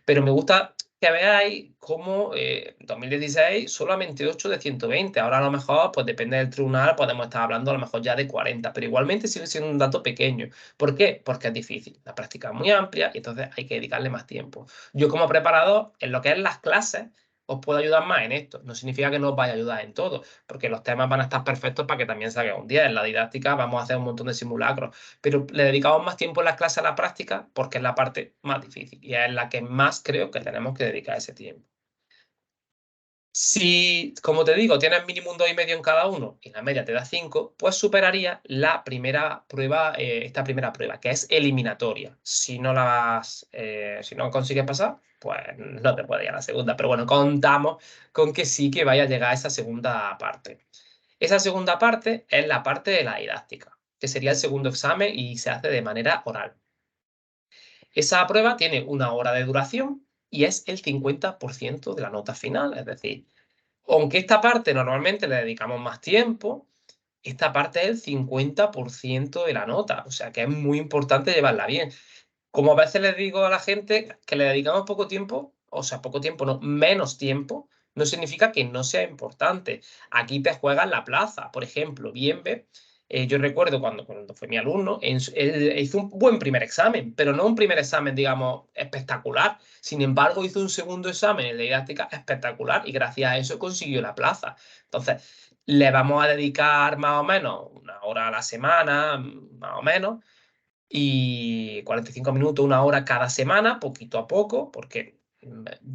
Speaker 1: Pero me gusta que veáis cómo en 2016 solamente 8 de 120. Ahora a lo mejor, pues depende del tribunal, podemos estar hablando a lo mejor ya de 40, pero igualmente sigue siendo un dato pequeño. ¿Por qué? Porque es difícil. La práctica es muy amplia y entonces hay que dedicarle más tiempo. Yo como preparador, en lo que es las clases, os puedo ayudar más en esto. No significa que no os vaya a ayudar en todo, porque los temas van a estar perfectos para que también salga un 10. En la didáctica vamos a hacer un montón de simulacros, pero le dedicamos más tiempo en las clases a la práctica porque es la parte más difícil y es la que más creo que tenemos que dedicar ese tiempo. Si, como te digo, tienes mínimo un 2,5 en cada uno y la media te da 5, pues superaría la primera prueba, esta primera prueba, que es eliminatoria. Si no consigues pasar, pues no te puedes ir a la segunda. Pero bueno, contamos con que sí que vaya a llegar a esa segunda parte. Esa segunda parte es la parte de la didáctica, que sería el segundo examen y se hace de manera oral. Esa prueba tiene 1 hora de duración y es el 50% de la nota final. Es decir, aunque esta parte normalmente le dedicamos más tiempo, esta parte es el 50% de la nota. O sea que es muy importante llevarla bien. Como a veces les digo a la gente que le dedicamos poco tiempo, o sea, poco tiempo, no, menos tiempo, no significa que no sea importante. Aquí te juegas la plaza. Por ejemplo, Bienve, yo recuerdo cuando fue mi alumno, él hizo un buen primer examen, pero no un primer examen, digamos, espectacular. Sin embargo, hizo un segundo examen en la didáctica espectacular y gracias a eso consiguió la plaza. Entonces, le vamos a dedicar más o menos 1 hora a la semana, más o menos, y 45 minutos, 1 hora cada semana, poquito a poco, porque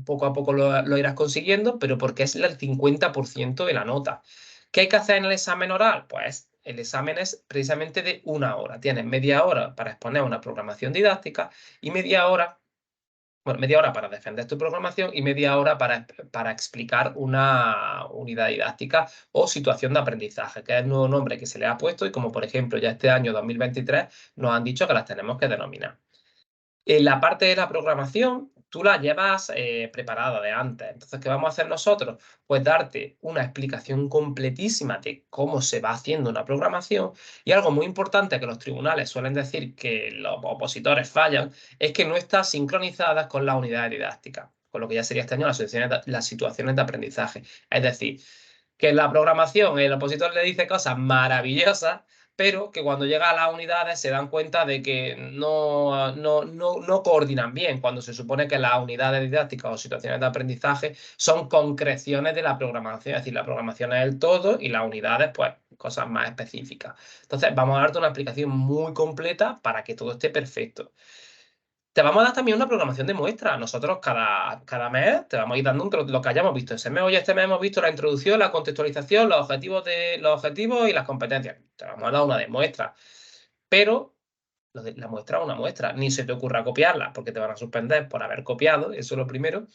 Speaker 1: poco a poco lo irás consiguiendo, pero porque es el 50% de la nota. ¿Qué hay que hacer en el examen oral? Pues el examen es precisamente de 1 hora. Tienes media hora para exponer una programación didáctica y media hora para defender tu programación y media hora para explicar una unidad didáctica o situación de aprendizaje, que es el nuevo nombre que se le ha puesto y como por ejemplo ya este año 2023 nos han dicho que las tenemos que denominar. En la parte de la programación, tú la llevas preparada de antes. Entonces, ¿qué vamos a hacer nosotros? Pues darte una explicación completísima de cómo se va haciendo una programación. Y algo muy importante que los tribunales suelen decir que los opositores fallan, es que no está sincronizada con las unidades didácticas, con lo que ya sería este año las situaciones de aprendizaje. Es decir, que en la programación el opositor le dice cosas maravillosas, pero que cuando llega a las unidades se dan cuenta de que no coordinan bien, cuando se supone que las unidades didácticas o situaciones de aprendizaje son concreciones de la programación, es decir, la programación es el todo y las unidades, pues, cosas más específicas. Entonces, vamos a darte una explicación muy completa para que todo esté perfecto. Te vamos a dar también una programación de muestra. Nosotros cada mes te vamos a ir dando lo que hayamos visto ese mes. Hoy este mes hemos visto la introducción, la contextualización, los objetivos y las competencias. Te vamos a dar una de muestra. Pero la muestra es una muestra. Ni se te ocurra copiarla porque te van a suspender por haber copiado. Eso es lo primero.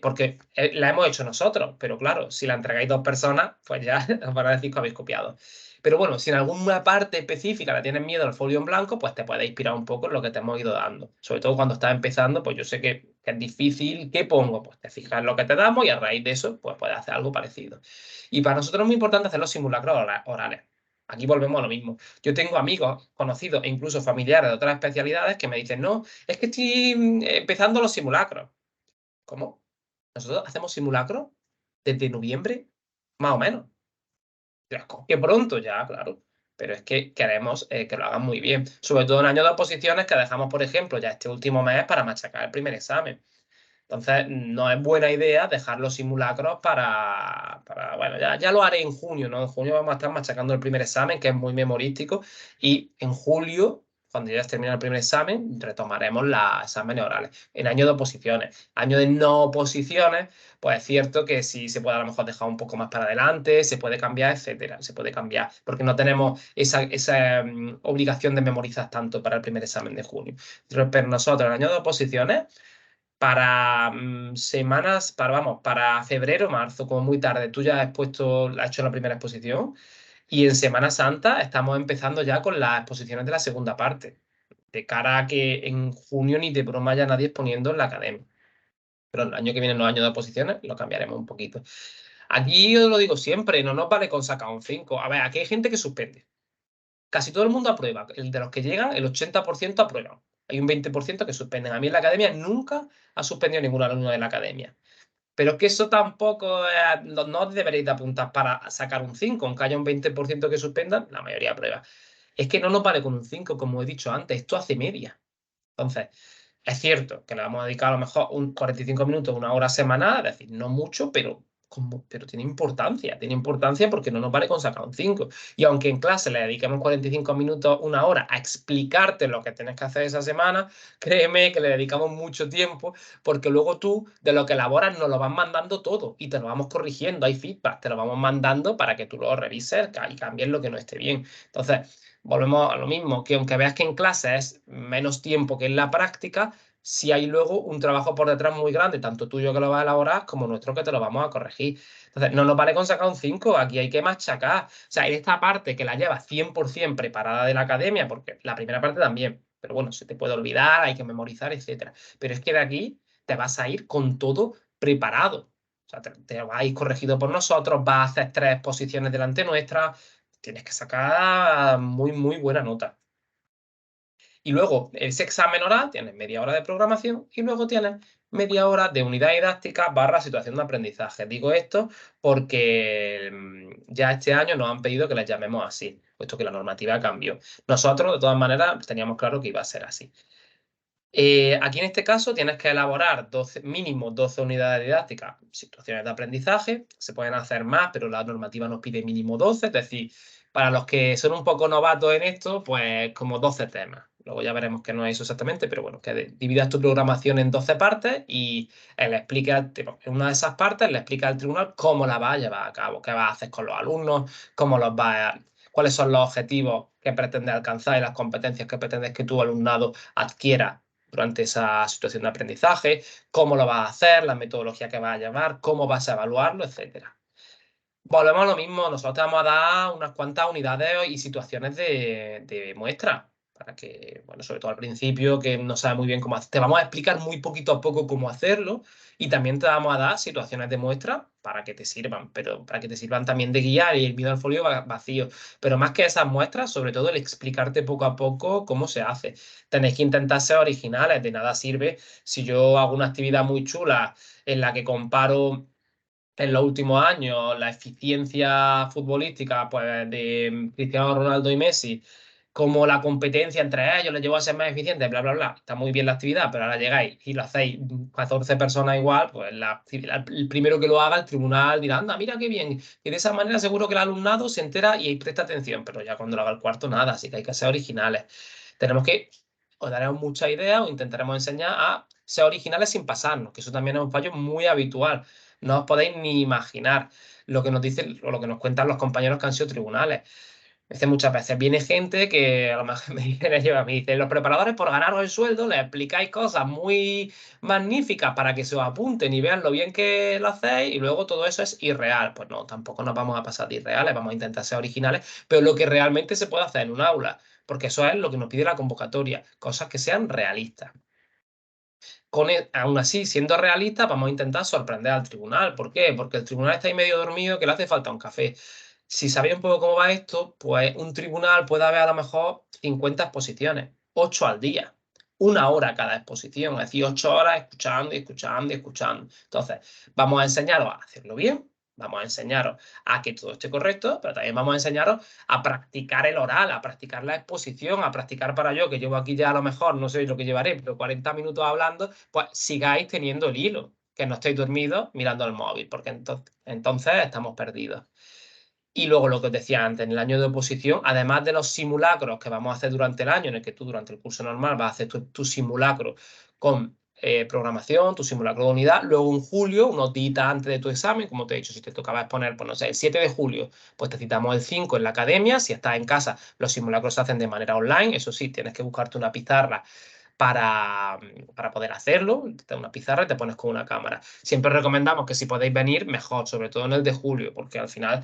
Speaker 1: Porque la hemos hecho nosotros, pero claro, si la entregáis 2 personas, pues ya os van a decir que habéis copiado. Pero bueno, si en alguna parte específica la tienes miedo al folio en blanco, pues te puede inspirar un poco en lo que te hemos ido dando. Sobre todo cuando estás empezando, pues yo sé que es difícil. ¿Qué pongo? Pues te fijas en lo que te damos y a raíz de eso, pues puedes hacer algo parecido. Y para nosotros es muy importante hacer los simulacros orales. Aquí volvemos a lo mismo. Yo tengo amigos, conocidos e incluso familiares de otras especialidades que me dicen, no, es que estoy empezando los simulacros. ¿Cómo? Nosotros hacemos simulacros desde noviembre, más o menos. Que pronto ya, claro. Pero es que queremos que lo hagan muy bien. Sobre todo en años de oposiciones que dejamos, por ejemplo, ya este último mes para machacar el primer examen. Entonces, no es buena idea dejar los simulacros bueno, ya lo haré en junio, ¿no? En junio vamos a estar machacando el primer examen, que es muy memorístico, y en julio, cuando ya termine el primer examen, retomaremos los exámenes orales. En año de oposiciones. Año de no oposiciones, pues es cierto que sí se puede a lo mejor dejar un poco más para adelante, se puede cambiar, etcétera. Se puede cambiar, porque no tenemos esa obligación de memorizar tanto para el primer examen de junio. Pero nosotros, en año de oposiciones, para semanas, para febrero, marzo, como muy tarde, tú ya has hecho la primera exposición y en Semana Santa estamos empezando ya con las exposiciones de la segunda parte, de cara a que en junio ni de broma haya nadie exponiendo en la academia. Pero el año que viene, los años de exposiciones, lo cambiaremos un poquito. Aquí yo lo digo siempre, no nos vale con sacar un 5. A ver, aquí hay gente que suspende. Casi todo el mundo aprueba. El de los que llegan, el 80% aprueban. Hay un 20% que suspenden. A mí en la academia nunca ha suspendido ningún alumno de la academia. Pero es que eso tampoco no os deberéis de apuntar para sacar un 5, aunque haya un 20% que suspendan, la mayoría aprueba. Es que no nos vale con un 5, como he dicho antes, esto hace media. Entonces, es cierto que le vamos a dedicar a lo mejor 45 minutos, 1 hora semanal, es decir, no mucho, pero tiene importancia porque no nos vale con sacar un 5. Y aunque en clase le dediquemos 45 minutos, 1 hora a explicarte lo que tienes que hacer esa semana, créeme que le dedicamos mucho tiempo porque luego tú de lo que elaboras nos lo vas mandando todo y te lo vamos corrigiendo, hay feedback, te lo vamos mandando para que tú lo revises y cambies lo que no esté bien. Entonces, volvemos a lo mismo, que aunque veas que en clase es menos tiempo que en la práctica, si hay luego un trabajo por detrás muy grande, tanto tuyo que lo vas a elaborar como nuestro que te lo vamos a corregir. Entonces, no nos vale con sacar un 5, aquí hay que machacar. O sea, en esta parte que la llevas 100% preparada de la academia, porque la primera parte también, pero bueno, se te puede olvidar, hay que memorizar, etcétera. Pero es que de aquí te vas a ir con todo preparado. O sea, te vas a ir corregido por nosotros, vas a hacer 3 exposiciones delante nuestra, tienes que sacar muy, muy buena nota. Y luego, ese examen oral, tienes media hora de programación y luego tienes media hora de unidad didáctica / situación de aprendizaje. Digo esto porque ya este año nos han pedido que les llamemos así, puesto que la normativa cambió. Nosotros, de todas maneras, teníamos claro que iba a ser así. Aquí en este caso tienes que elaborar mínimo 12 unidades didácticas, situaciones de aprendizaje, se pueden hacer más, pero la normativa nos pide mínimo 12, es decir, para los que son un poco novatos en esto, pues como 12 temas. Luego ya veremos que no es eso exactamente, pero bueno, que dividas tu programación en 12 partes y le explica, en una de esas partes le explica al tribunal cómo la va a llevar a cabo, qué va a hacer con los alumnos, cómo los va a, cuáles son los objetivos que pretende alcanzar y las competencias que pretendes que tu alumnado adquiera durante esa situación de aprendizaje, cómo lo vas a hacer, la metodología que vas a llevar, cómo vas a evaluarlo, etcétera. Volvemos a lo mismo, nosotros te vamos a dar unas cuantas unidades y situaciones de muestra, para que, bueno, sobre todo al principio, que no sabes muy bien cómo hacer, te vamos a explicar muy poquito a poco cómo hacerlo y también te vamos a dar situaciones de muestra para que te sirvan, pero para que te sirvan también de guía y el miedo al folio vacío. Pero más que esas muestras, sobre todo el explicarte poco a poco cómo se hace. Tenéis que intentar ser originales, de nada sirve si yo hago una actividad muy chula en la que comparo en los últimos años la eficiencia futbolística pues, de Cristiano Ronaldo y Messi, como la competencia entre ellos les llevó a ser más eficientes, bla, bla, bla. Está muy bien la actividad, pero ahora llegáis y lo hacéis 14 personas igual, pues el primero que lo haga, el tribunal dirá, anda, mira qué bien. Y de esa manera seguro que el alumnado se entera y presta atención, pero ya cuando lo haga el cuarto, nada, así que hay que ser originales. Tenemos que, os daremos muchas ideas o intentaremos enseñar a ser originales sin pasarnos, que eso también es un fallo muy habitual. No os podéis ni imaginar lo que nos dicen o lo que nos cuentan los compañeros que han sido tribunales. Dice muchas veces, viene gente que a lo mejor me dice, los preparadores por ganaros el sueldo les explicáis cosas muy magníficas para que se os apunten y vean lo bien que lo hacéis y luego todo eso es irreal. Pues no, tampoco nos vamos a pasar de irreales, vamos a intentar ser originales, pero lo que realmente se puede hacer en un aula, porque eso es lo que nos pide la convocatoria, cosas que sean realistas. Aún así, siendo realistas, vamos a intentar sorprender al tribunal. ¿Por qué? Porque el tribunal está ahí medio dormido que le hace falta un café. Si sabéis un poco cómo va esto, pues un tribunal puede haber a lo mejor 50 exposiciones, 8 al día, 1 hora cada exposición, es decir, 8 horas escuchando y escuchando y escuchando. Entonces, vamos a enseñaros a hacerlo bien, vamos a enseñaros a que todo esté correcto, pero también vamos a enseñaros a practicar el oral, a practicar la exposición, a practicar para yo, que llevo aquí ya a lo mejor, no sé lo que llevaré, pero 40 minutos hablando, pues sigáis teniendo el hilo, que no estéis dormidos mirando el móvil, porque entonces estamos perdidos. Y luego lo que os decía antes, en el año de oposición, además de los simulacros que vamos a hacer durante el año, en el que tú durante el curso normal vas a hacer tu simulacro con programación, tu simulacro de unidad, luego en julio, unos días antes de tu examen, como te he dicho, si te tocaba exponer, pues no sé, el 7 de julio, pues te citamos el 5 en la academia, si estás en casa, los simulacros se hacen de manera online, eso sí, tienes que buscarte una pizarra para poder hacerlo, te da una pizarra y te pones con una cámara. Siempre recomendamos que si podéis venir, mejor, sobre todo en el de julio, porque al final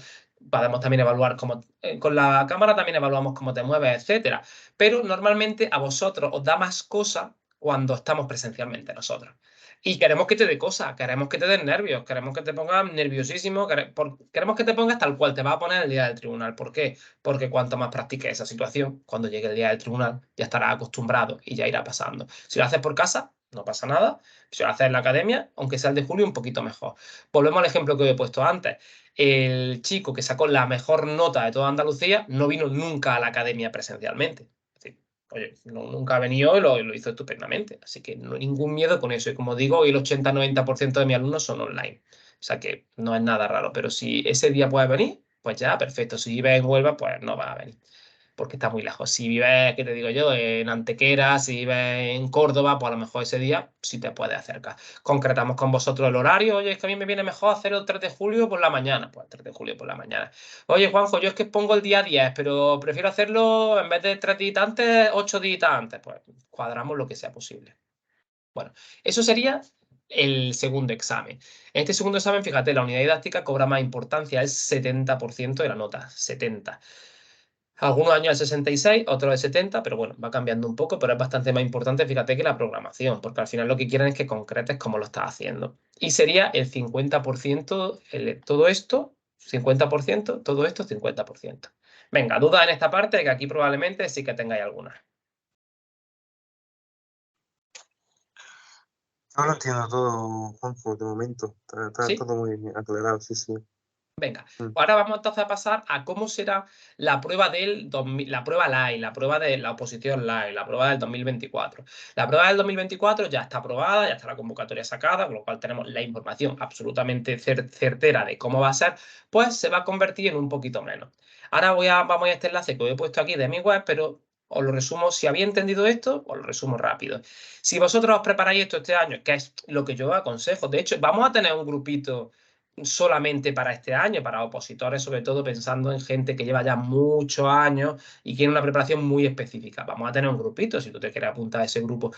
Speaker 1: podemos también evaluar cómo, con la cámara también evaluamos cómo te mueves, etcétera. Pero normalmente a vosotros os da más cosa cuando estamos presencialmente nosotros. Y queremos que te dé cosas, queremos que te den nervios, queremos que te pongas nerviosísimo, queremos que te pongas tal cual te va a poner el día del tribunal. ¿Por qué? Porque cuanto más practiques esa situación, cuando llegue el día del tribunal, ya estarás acostumbrado y ya irá pasando. Si lo haces por casa, no pasa nada. Si lo haces en la academia, aunque sea el de julio, un poquito mejor. Volvemos al ejemplo que os he puesto antes. El chico que sacó la mejor nota de toda Andalucía no vino nunca a la academia presencialmente. Es decir, oye, nunca ha venido y lo hizo estupendamente. Así que no hay ningún miedo con eso. Y como digo, hoy el 80-90% de mis alumnos son online. O sea que no es nada raro. Pero si ese día puedes venir, pues ya, perfecto. Si vives en Huelva, pues no vas a venir porque está muy lejos. Si vives, ¿qué te digo yo?, en Antequera, si vives en Córdoba, pues a lo mejor ese día sí te puedes acercar. Concretamos con vosotros el horario. Oye, es que a mí me viene mejor hacer el 3 de julio por la mañana. Pues el 3 de julio por la mañana. Oye, Juanjo, yo es que pongo el día 10, pero prefiero hacerlo en vez de 3 días antes, 8 días antes. Pues cuadramos lo que sea posible. Bueno, eso sería el segundo examen. En este segundo examen, fíjate, la unidad didáctica cobra más importancia, es 70% de la nota, 70. Algunos años el 66, otros el 70, pero bueno, va cambiando un poco, pero es bastante más importante, fíjate, que la programación, porque al final lo que quieren es que concretes cómo lo estás haciendo. Y sería el 50%, todo esto, 50%, todo esto, 50%. Venga, dudas en esta parte, que aquí probablemente sí que tengáis algunas.
Speaker 2: No lo entiendo todo, Juanjo, de momento. Está
Speaker 1: ¿Sí?
Speaker 2: todo muy aclarado, sí, sí.
Speaker 1: Venga,
Speaker 2: Mm.
Speaker 1: ahora vamos entonces a pasar a cómo será la prueba del 2000, la prueba live, la prueba de la oposición live, la prueba del 2024. La prueba del 2024 ya está aprobada, ya está la convocatoria sacada, con lo cual tenemos la información absolutamente certera de cómo va a ser, pues se va a convertir en un poquito menos. Ahora vamos a este enlace que os he puesto aquí de mi web, pero os lo resumo, si habéis entendido esto, os lo resumo rápido. Si vosotros os preparáis esto este año, que es lo que yo aconsejo, de hecho, vamos a tener un grupito solamente para este año, para opositores, sobre todo pensando en gente que lleva ya muchos años y quiere una preparación muy específica. Vamos a tener un grupito, si tú te quieres apuntar a ese grupo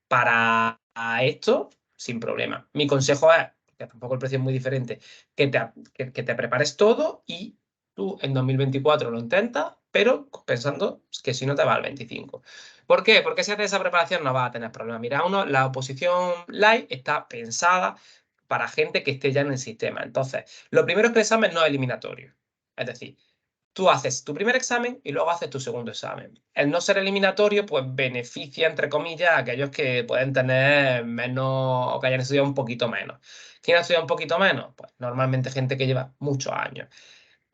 Speaker 1: para esto, sin problema. Mi consejo es, que tampoco el precio es muy diferente, que te prepares todo y tú en 2024 lo intentas, pero pensando que si no te va al 25. ¿Por qué? Porque si haces esa preparación no vas a tener problema. Mira, la oposición live está pensada para gente que esté ya en el sistema. Entonces, lo primero es que el examen no es eliminatorio. Es decir, tú haces tu primer examen y luego haces tu segundo examen. El no ser eliminatorio, pues beneficia, entre comillas, a aquellos que pueden tener menos o que hayan estudiado un poquito menos. ¿Quién ha estudiado un poquito menos? Pues normalmente gente que lleva muchos años.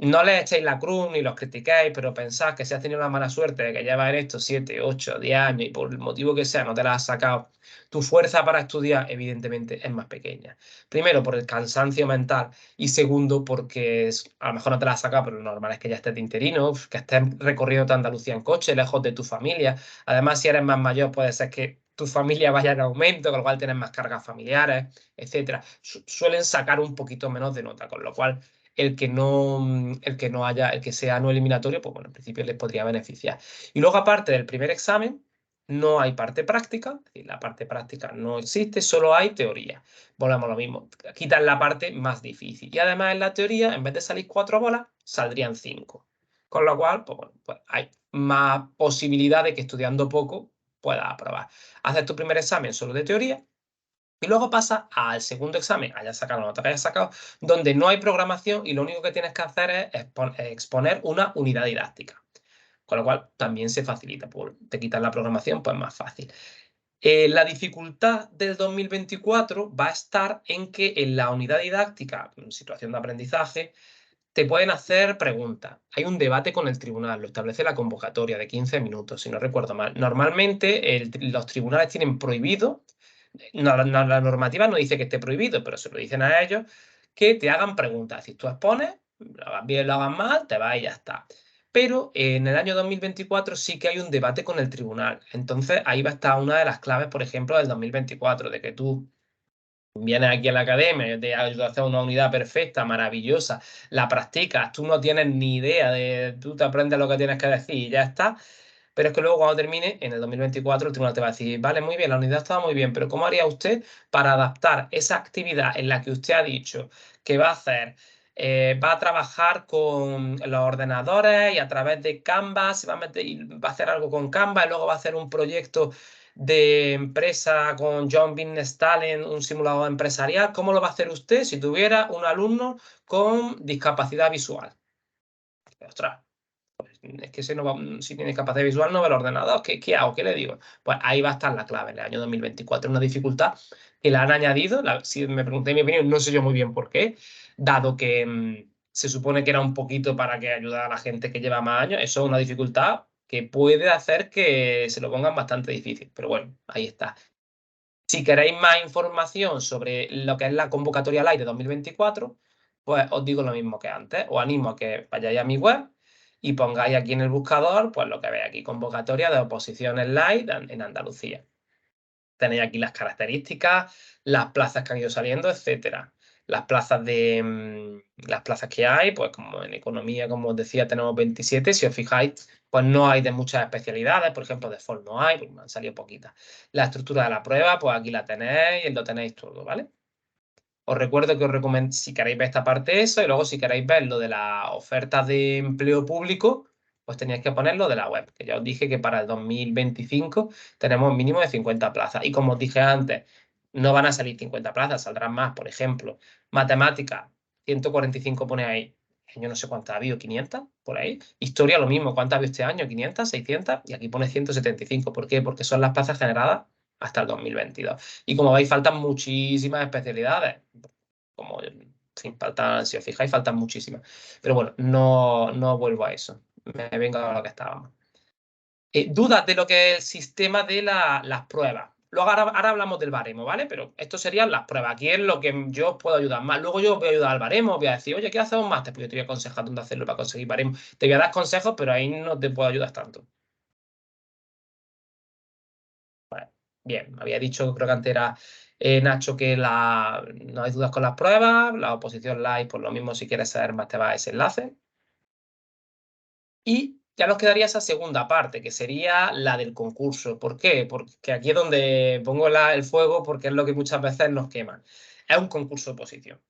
Speaker 1: No les echéis la cruz ni los critiquéis, pero pensad que si has tenido la mala suerte de que llevas en esto 7, 8, 10 años y por el motivo que sea no te la has sacado, tu fuerza para estudiar evidentemente es más pequeña. Primero, por el cansancio mental y segundo, porque a lo mejor no te la has sacado, pero lo normal es que ya estés de interino, que estés recorriendo toda Andalucía en coche, lejos de tu familia. Además, si eres más mayor, puede ser que tu familia vaya en aumento, con lo cual tienes más cargas familiares, etcétera. Suelen sacar un poquito menos de nota, con lo cual el que sea no eliminatorio, pues bueno, en principio les podría beneficiar. Y luego, aparte del primer examen, no hay parte práctica, es decir, la parte práctica no existe, solo hay teoría. Volvemos a lo mismo, quitan la parte más difícil. Y además en la teoría, en vez de salir 4 bolas, saldrían 5. Con lo cual, pues bueno, pues hay más posibilidad de que estudiando poco puedas aprobar. Haces tu primer examen solo de teoría y luego pasa al segundo examen, hayas sacado la nota que hayas sacado, donde no hay programación y lo único que tienes que hacer es exponer una unidad didáctica. Con lo cual también se facilita, te quitas la programación, pues más fácil. La dificultad del 2024 va a estar en que en la unidad didáctica, en situación de aprendizaje, te pueden hacer preguntas. Hay un debate con el tribunal, lo establece la convocatoria de 15 minutos, si no recuerdo mal. Normalmente los tribunales tienen prohibido, la normativa no dice que esté prohibido, pero se lo dicen a ellos, que te hagan preguntas. Si tú expones, lo hagas bien, lo hagas mal, te vas y ya está. Pero en el año 2024 sí que hay un debate con el tribunal. Entonces ahí va a estar una de las claves, por ejemplo, del 2024, de que tú vienes aquí a la academia, yo te ayudo a hacer una unidad perfecta, maravillosa, la practicas, tú no tienes ni idea tú te aprendes lo que tienes que decir y ya está. Pero es que luego cuando termine, en el 2024, el tribunal te va a decir, vale, muy bien, la unidad estaba muy bien, pero ¿cómo haría usted para adaptar esa actividad en la que usted ha dicho que va a hacer? Va a trabajar con los ordenadores y a través de Canva va a meter, y va a hacer algo con Canva y luego va a hacer un proyecto de empresa con John Business Talent, un simulador empresarial. ¿Cómo lo va a hacer usted si tuviera un alumno con discapacidad visual? Ostras, es que si tiene capacidad visual no ve el ordenador. ¿Qué hago? ¿Qué le digo? Pues ahí va a estar la clave en el año 2024. Una dificultad que la han añadido. Si me pregunté mi opinión, no sé yo muy bien por qué, dado que se supone que era un poquito para que ayudara a la gente que lleva más años. Eso es una dificultad que puede hacer que se lo pongan bastante difícil. Pero bueno, ahí está. Si queréis más información sobre lo que es la convocatoria live de 2024, pues os digo lo mismo que antes. Os animo a que vayáis a mi web y pongáis aquí en el buscador, pues lo que veis aquí, convocatoria de oposiciones live en Andalucía. Tenéis aquí las características, las plazas que han ido saliendo, etcétera. Las plazas que hay, pues como en economía, como os decía, tenemos 27. Si os fijáis, pues no hay de muchas especialidades. Por ejemplo, de FOL no hay, porque me han salido poquitas. La estructura de la prueba, pues aquí la tenéis y lo tenéis todo, ¿vale? Os recuerdo que os recomiendo, si queréis ver esta parte, eso, y luego si queréis ver lo de las ofertas de empleo público, pues teníais que ponerlo de la web, que ya os dije que para el 2025 tenemos un mínimo de 50 plazas. Y como os dije antes, no van a salir 50 plazas, saldrán más. Por ejemplo, matemática, 145 pone ahí. Yo no sé cuántas ha habido, 500 por ahí. Historia, lo mismo, ¿cuántas ha habido este año? 500, 600, y aquí pone 175. ¿Por qué? Porque son las plazas generadas hasta el 2022. Y como veis, faltan muchísimas especialidades. Como, en fin, faltan, si os fijáis, faltan muchísimas. Pero bueno, no vuelvo a eso. Me vengo a lo que estábamos. Dudas de lo que es el sistema de las pruebas. Luego ahora hablamos del baremo, ¿vale? Pero esto serían las pruebas. Aquí es lo que yo os puedo ayudar más. Luego yo os voy a ayudar al baremo, os voy a decir, oye, ¿qué hacer un máster? Porque yo te voy a aconsejar dónde hacerlo para conseguir baremo. Te voy a dar consejos, pero ahí no te puedo ayudar tanto. Bien, había dicho, creo que antes era Nacho, que no hay dudas con las pruebas, la oposición live, por lo mismo, si quieres saber más, te va a ese enlace. Y ya nos quedaría esa segunda parte, que sería la del concurso. ¿Por qué? Porque aquí es donde pongo el fuego, porque es lo que muchas veces nos quema. Es un concurso de oposición.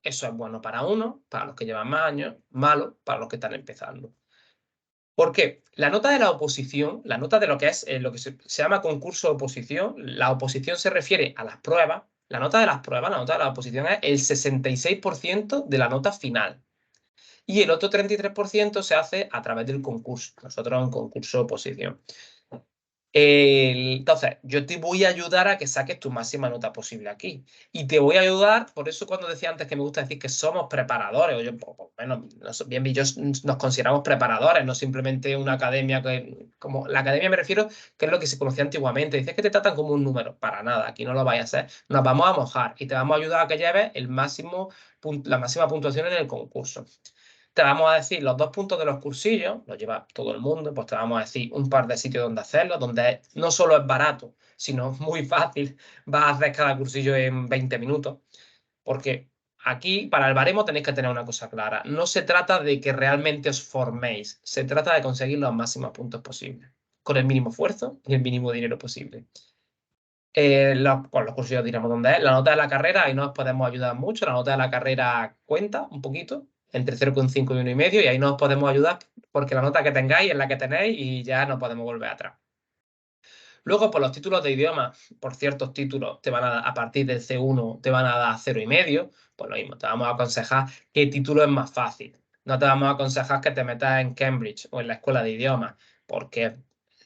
Speaker 1: Eso es bueno para uno, para los que llevan más años, malo para los que están empezando. ¿Por qué? La nota de la oposición, la nota de lo que es lo que se llama concurso de oposición, la oposición se refiere a las pruebas. La nota de las pruebas, la nota de la oposición es el 66% de la nota final. y el otro 33% se hace a través del concurso. Nosotros en concurso oposición. Entonces, yo te voy a ayudar a que saques tu máxima nota posible aquí. Y te voy a ayudar, por eso cuando decía antes que me gusta decir que somos preparadores, o yo, bueno, bien y yo nos consideramos preparadores, no simplemente una academia que, como la academia me refiero, que es lo que se conocía antiguamente. Dices que te tratan como un número. Para nada, aquí no lo vais a hacer. Nos vamos a mojar y te vamos a ayudar a que lleves la máxima puntuación en el concurso. Te vamos a decir los 2 puntos de los cursillos, los lleva todo el mundo, pues te vamos a decir un par de sitios donde hacerlo, donde no solo es barato, sino muy fácil. Vas a hacer cada cursillo en 20 minutos, porque aquí para el baremo tenéis que tener una cosa clara. No se trata de que realmente os forméis, se trata de conseguir los máximos puntos posibles, con el mínimo esfuerzo y el mínimo dinero posible. Con los cursillos diremos dónde es. La nota de la carrera, ahí nos podemos ayudar mucho. La nota de la carrera cuenta un poquito, entre 0,5 y 1,5, y ahí nos podemos ayudar porque la nota que tengáis es la que tenéis y ya no podemos volver atrás. Luego, por los títulos de idioma, por ciertos títulos, te van a partir del C1 te van a dar 0,5, pues lo mismo, te vamos a aconsejar qué título es más fácil. No te vamos a aconsejar que te metas en Cambridge o en la escuela de idiomas, porque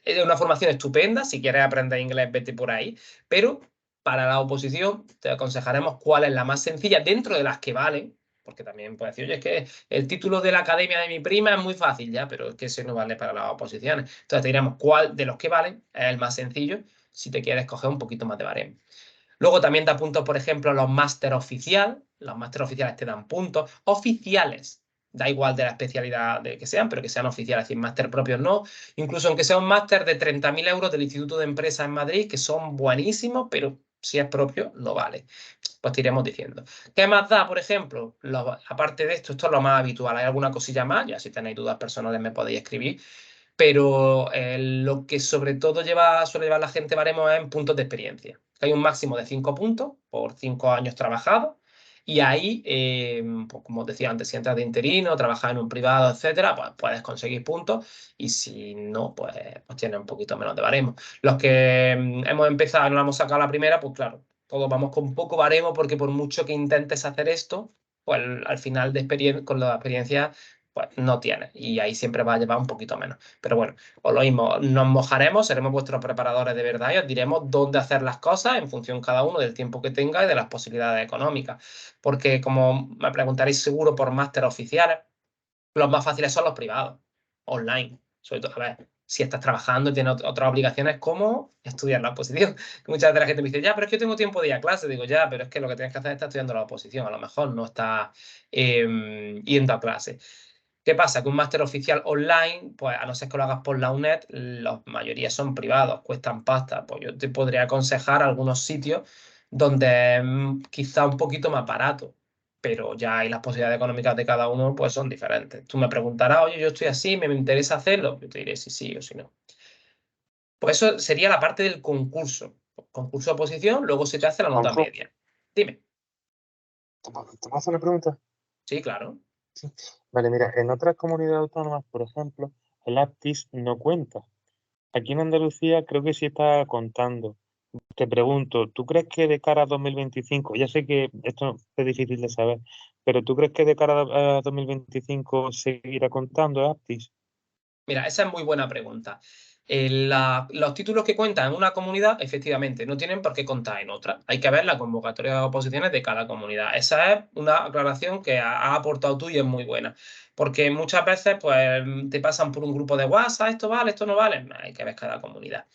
Speaker 1: es una formación estupenda, si quieres aprender inglés, vete por ahí, pero para la oposición te aconsejaremos cuál es la más sencilla dentro de las que valen, porque también puedes decir, oye, es que el título de la academia de mi prima es muy fácil ya, pero es que ese no vale para las oposiciones. Entonces te diremos cuál de los que valen es el más sencillo si te quieres coger un poquito más de baremo. Luego también te apunto, por ejemplo, los máster oficial. Los máster oficiales te dan puntos oficiales. Da igual de la especialidad de que sean, pero que sean oficiales, es decir, máster propios no. Incluso aunque sea un máster de 30.000 euros del Instituto de Empresas en Madrid, que son buenísimos, pero si es propio, no vale. Pues te iremos diciendo. ¿Qué más da, por ejemplo? Aparte de esto, esto es lo más habitual. Hay alguna cosilla más, ya si tenéis dudas personales me podéis escribir, pero lo que sobre todo suele llevar la gente baremo es en puntos de experiencia. Hay un máximo de 5 puntos por 5 años trabajados y ahí, pues como os decía antes, si entras de interino, trabajas en un privado, etcétera, pues puedes conseguir puntos y si no, pues tienes un poquito menos de baremo. Los que hemos empezado y no la hemos sacado la primera, pues claro, todos vamos con poco baremo porque por mucho que intentes hacer esto, pues al final con la experiencia pues no tienes y ahí siempre va a llevar un poquito menos. Pero bueno, os lo mismo, nos mojaremos, seremos vuestros preparadores de verdad y os diremos dónde hacer las cosas en función cada uno del tiempo que tenga y de las posibilidades económicas. Porque como me preguntaréis seguro por máster oficiales, los más fáciles son los privados, online. Sobre todo, a ver, si estás trabajando y tienes otras obligaciones, como estudiar la oposición. Muchas veces la gente me dice, ya, pero es que yo tengo tiempo de ir a clase. Digo, ya, pero es que lo que tienes que hacer es estar estudiando la oposición. A lo mejor no estás yendo a clase. ¿Qué pasa? Que un máster oficial online, pues a no ser que lo hagas por la UNED, la mayoría son privados, cuestan pasta. Pues yo te podría aconsejar algunos sitios donde quizá un poquito más barato, pero ya hay las posibilidades económicas de cada uno, pues son diferentes. Tú me preguntarás, oye, yo estoy así, me interesa hacerlo. Yo te diré si sí o si no. Pues eso sería la parte del concurso. Concurso de oposición, luego se te hace la nota
Speaker 2: Juanjo,
Speaker 1: media. Dime.
Speaker 2: ¿te puedo hacer una pregunta?
Speaker 1: Sí, claro.
Speaker 2: Sí. Vale, mira, en otras comunidades autónomas, por ejemplo, el APTIS no cuenta. Aquí en Andalucía creo que sí está contando. Te pregunto, ¿tú crees que de cara a 2025, ya sé que esto es difícil de saber, pero ¿tú crees que de cara a 2025 seguirá contando el APTIS?
Speaker 1: Mira, esa es muy buena pregunta. Los títulos que cuentan en una comunidad, efectivamente, no tienen por qué contar en otra. Hay que ver la convocatoria de oposiciones de cada comunidad. Esa es una aclaración que has aportado tú y es muy buena. Porque muchas veces pues, te pasan por un grupo de WhatsApp, esto vale, esto no vale. Hay que ver cada comunidad.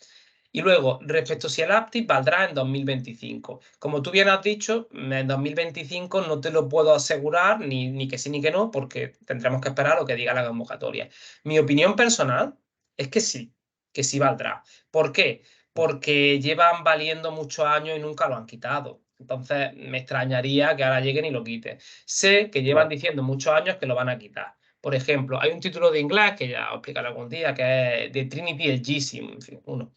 Speaker 1: Y luego, respecto si el APTIS valdrá en 2025. Como tú bien has dicho, en 2025 no te lo puedo asegurar, ni que sí ni que no, porque tendremos que esperar a lo que diga la convocatoria. Mi opinión personal es que sí valdrá. ¿Por qué? Porque llevan valiendo muchos años y nunca lo han quitado. Entonces, me extrañaría que ahora lleguen y lo quiten. Sé que llevan
Speaker 2: Vale.
Speaker 1: diciendo muchos años que lo van a quitar. Por ejemplo, hay un título de inglés que ya os explicaré algún día, que es de Trinity el GSIM, en fin, uno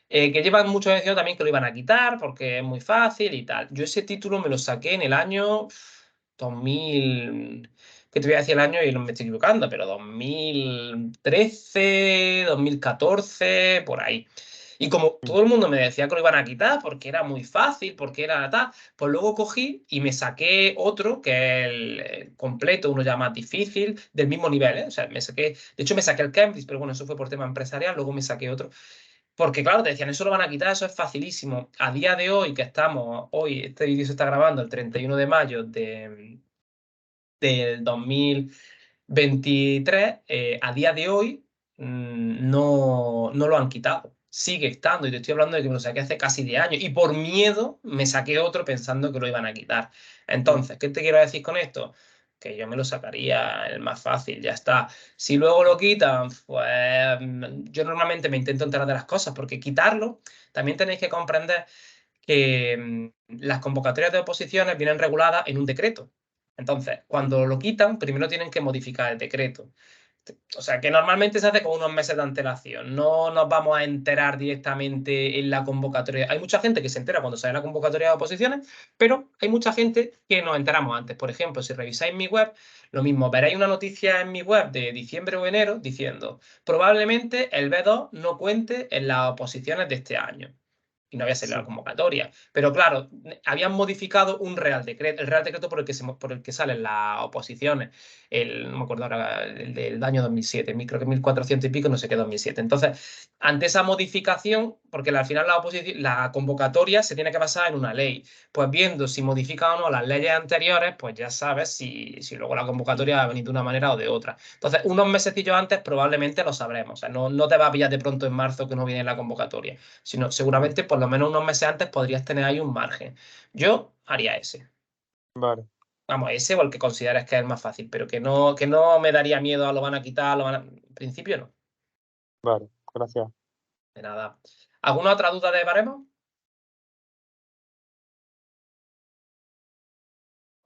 Speaker 1: que llevan muchos diciendo también que lo iban a quitar porque es muy fácil y tal. Yo ese título me lo saqué en el año 2000, que te voy a decir el año y no me estoy equivocando, pero 2013, 2014, por ahí. Y como todo el mundo me decía que lo iban a quitar porque era muy fácil, porque era tal, pues luego cogí y me saqué otro, que es el completo, uno ya más difícil, del mismo nivel, ¿eh? O sea, me saqué, de hecho me saqué el Cambridge, pero bueno, eso fue por tema empresarial, luego me saqué otro. Porque claro, te decían, eso lo van a quitar, eso es facilísimo. A día de hoy, que estamos, hoy este vídeo se está grabando el 31 de mayo del 2023, a día de hoy no lo han quitado. Sigue estando, y te estoy hablando de que me lo saqué hace casi 10 años. Y por miedo me saqué otro pensando que lo iban a quitar. Entonces, ¿qué te quiero decir con esto? Que yo me lo sacaría el más fácil, ya está. Si luego lo quitan, pues yo normalmente me intento enterar de las cosas, porque quitarlo, también tenéis que comprender que las convocatorias de oposiciones vienen reguladas en un decreto. Entonces, cuando lo quitan, primero tienen que modificar el decreto. O sea, que normalmente se hace con unos meses de antelación. No nos vamos a enterar directamente en la convocatoria. Hay mucha gente que se entera cuando sale la convocatoria de oposiciones, pero hay mucha gente que nos enteramos antes. Por ejemplo, si revisáis mi web, lo mismo, veréis una noticia en mi web de diciembre o enero diciendo probablemente el B2 no cuente en las oposiciones de este año y no había salido la convocatoria. Pero claro, habían modificado un Real Decreto, el Real Decreto por el que salen las oposiciones, no me acuerdo ahora, el del año 2007, creo que 1400 y pico, no sé qué, 2007. Entonces, ante esa modificación, porque al final la convocatoria se tiene que basar en una ley, pues viendo si modifica o no las leyes anteriores, pues ya sabes si luego la convocatoria va a venir de una manera o de otra. Entonces, unos mesecillos antes probablemente lo sabremos. O sea, no te va a pillar de pronto en marzo que no viene la convocatoria, sino seguramente por lo menos unos meses antes podrías tener ahí un margen. Yo haría ese.
Speaker 2: Vale,
Speaker 1: Vamos, ese o el que consideres que es el más fácil, pero que no me daría miedo a lo van a quitar, En principio no.
Speaker 2: vale, gracias.
Speaker 1: De nada. ¿Alguna otra duda de baremo?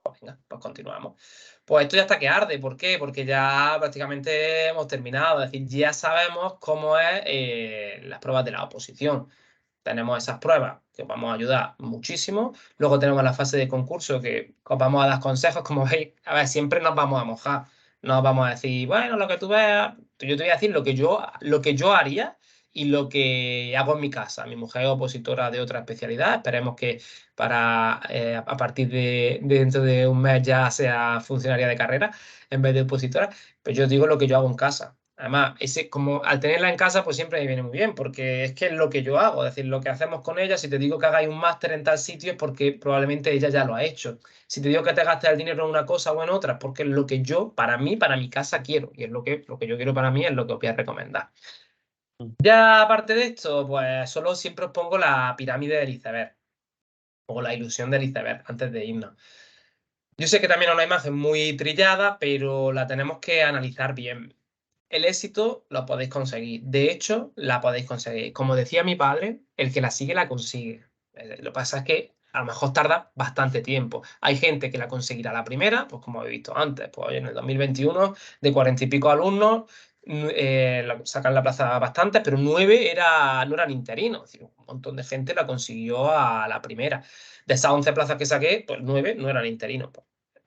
Speaker 1: Pues venga, pues continuamos. Pues esto ya está que arde. ¿Por qué? Porque ya prácticamente hemos terminado. Es decir, ya sabemos cómo es las pruebas de la oposición. Tenemos esas pruebas que os vamos a ayudar muchísimo. Luego tenemos la fase de concurso que os vamos a dar consejos. Como veis, a ver, siempre nos vamos a mojar. No os vamos a decir, bueno, lo que tú veas. Yo te voy a decir lo que yo haría y lo que hago en mi casa. Mi mujer es opositora de otra especialidad. Esperemos que a partir de dentro de un mes ya sea funcionaria de carrera en vez de opositora. Pero yo digo lo que yo hago en casa. Además, como al tenerla en casa, pues siempre me viene muy bien, porque es que es lo que yo hago, es decir, lo que hacemos con ella, si te digo que hagáis un máster en tal sitio es porque probablemente ella ya lo ha hecho. Si te digo que te gastes el dinero en una cosa o en otra, es porque es lo que yo, para mí, para mi casa quiero, y es lo que yo quiero para mí, es lo que os voy a recomendar. Ya aparte de esto, pues solo siempre os pongo la pirámide del iceberg, o la ilusión del iceberg, antes de irnos. Yo sé que también es una imagen muy trillada, pero la tenemos que analizar bien. El éxito lo podéis conseguir. De hecho, la podéis conseguir. Como decía mi padre, el que la sigue la consigue. Lo que pasa es que a lo mejor tarda bastante tiempo. Hay gente que la conseguirá la primera, pues como he visto antes, pues en el 2021, de 40 y pico alumnos, sacan la plaza bastantes, pero 9 no eran interinos. Es decir, un montón de gente la consiguió a la primera. De esas 11 plazas que saqué, pues 9 no eran interinos.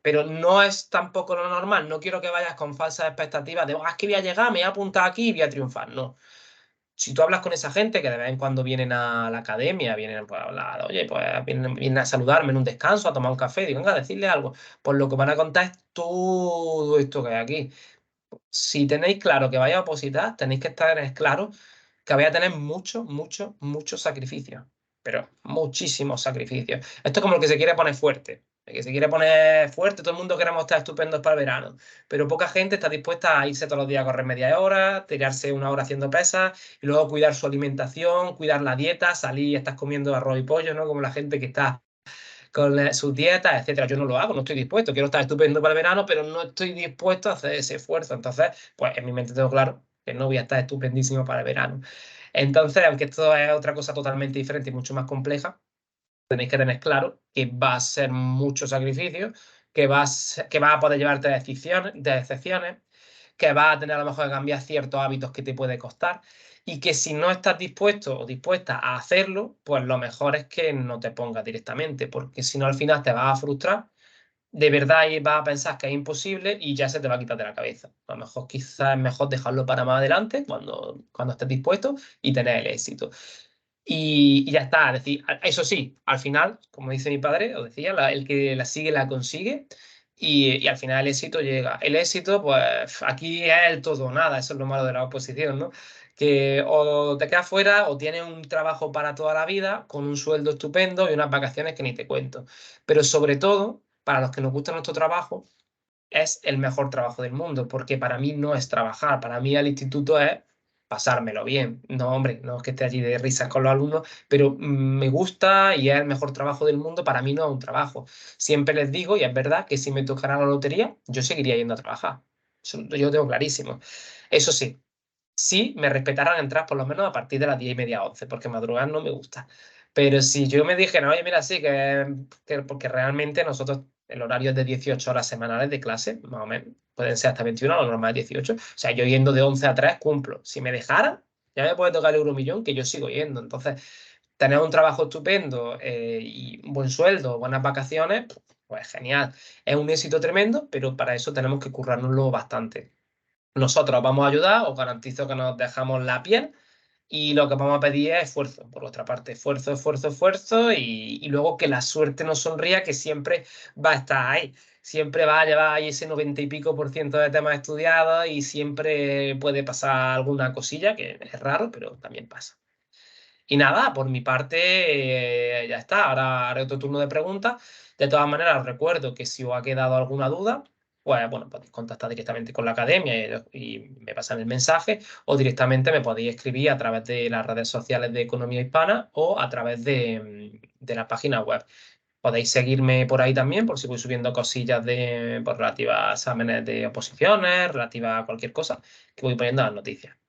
Speaker 1: Pero no es tampoco lo normal. No quiero que vayas con falsas expectativas de, es que voy a llegar, me voy a apuntar aquí y voy a triunfar. No. Si tú hablas con esa gente que de vez en cuando vienen a la academia, vienen pues, a hablar, oye, pues vienen a saludarme en un descanso, a tomar un café, digo, venga, a decirle algo. Pues lo que van a contar es todo esto que hay aquí. Si tenéis claro que vais a opositar, tenéis que estar claro que vais a tener muchos sacrificios, pero muchísimos sacrificios. Esto es como el que se quiere poner fuerte. El que se quiere poner fuerte, todo el mundo queremos estar estupendos para el verano, pero poca gente está dispuesta a irse todos los días a correr media hora, tirarse una hora haciendo pesas y luego cuidar su alimentación, cuidar la dieta, salir y estás comiendo arroz y pollo, ¿no? Como la gente que está con sus dietas, etcétera. Yo no lo hago, no estoy dispuesto. Quiero estar estupendo para el verano, pero no estoy dispuesto a hacer ese esfuerzo. Entonces, pues en mi mente tengo claro que no voy a estar estupendísimo para el verano. Entonces, aunque esto es otra cosa totalmente diferente y mucho más compleja, tenéis que tener claro que va a ser mucho sacrificio, que va a poder llevarte de excepciones, que va a tener a lo mejor que cambiar ciertos hábitos que te puede costar y que si no estás dispuesto o dispuesta a hacerlo, pues lo mejor es que no te pongas directamente, porque si no al final te vas a frustrar, de verdad y vas a pensar que es imposible y ya se te va a quitar de la cabeza. A lo mejor quizás es mejor dejarlo para más adelante, cuando estés dispuesto y tener el éxito. y ya está. Es decir, eso sí, al final, como dice mi padre, os decía, el que la sigue la consigue y al final el éxito llega. El éxito, pues aquí es el todo o nada, eso es lo malo de la oposición, ¿no? Que o te quedas fuera o tienes un trabajo para toda la vida con un sueldo estupendo y unas vacaciones que ni te cuento. Pero sobre todo, para los que nos gusta nuestro trabajo, es el mejor trabajo del mundo, porque para mí no es trabajar, para mí el instituto es pasármelo bien. No, hombre, no es que esté allí de risas con los alumnos, pero me gusta y es el mejor trabajo del mundo, para mí no es un trabajo. Siempre les digo, y es verdad, que si me tocara la lotería, yo seguiría yendo a trabajar. Eso yo lo tengo clarísimo. Eso sí, sí me respetaran entrar por lo menos a partir de las 10:30, 11, porque madrugar no me gusta. Pero si yo me dijera, oye, mira, sí, porque realmente nosotros el horario es de 18 horas semanales de clase, más o menos, pueden ser hasta 21, lo normal es 18. O sea, yo yendo de 11 a 3 cumplo. Si me dejara, ya me puede tocar el euromillón que yo sigo yendo. Entonces, tener un trabajo estupendo y un buen sueldo, buenas vacaciones, pues genial. Es un éxito tremendo, pero para eso tenemos que currárnoslo bastante. Nosotros vamos a ayudar, os garantizo que nos dejamos la piel y lo que vamos a pedir es esfuerzo, por vuestra parte, esfuerzo, esfuerzo, esfuerzo y luego que la suerte nos sonría, que siempre va a estar ahí. Siempre va a llevar ahí ese 90 y pico % de temas estudiados y siempre puede pasar alguna cosilla, que es raro, pero también pasa. Y nada, por mi parte, ya está. Ahora haré otro turno de preguntas. De todas maneras, os recuerdo que si os ha quedado alguna duda, pues bueno, podéis contactar directamente con la academia y me pasan el mensaje, o directamente me podéis escribir a través de las redes sociales de Economía Hispana o a través de la página web. Podéis seguirme por ahí también, por si voy subiendo cosillas relativas a exámenes de oposiciones, relativas a cualquier cosa que voy poniendo en las noticias.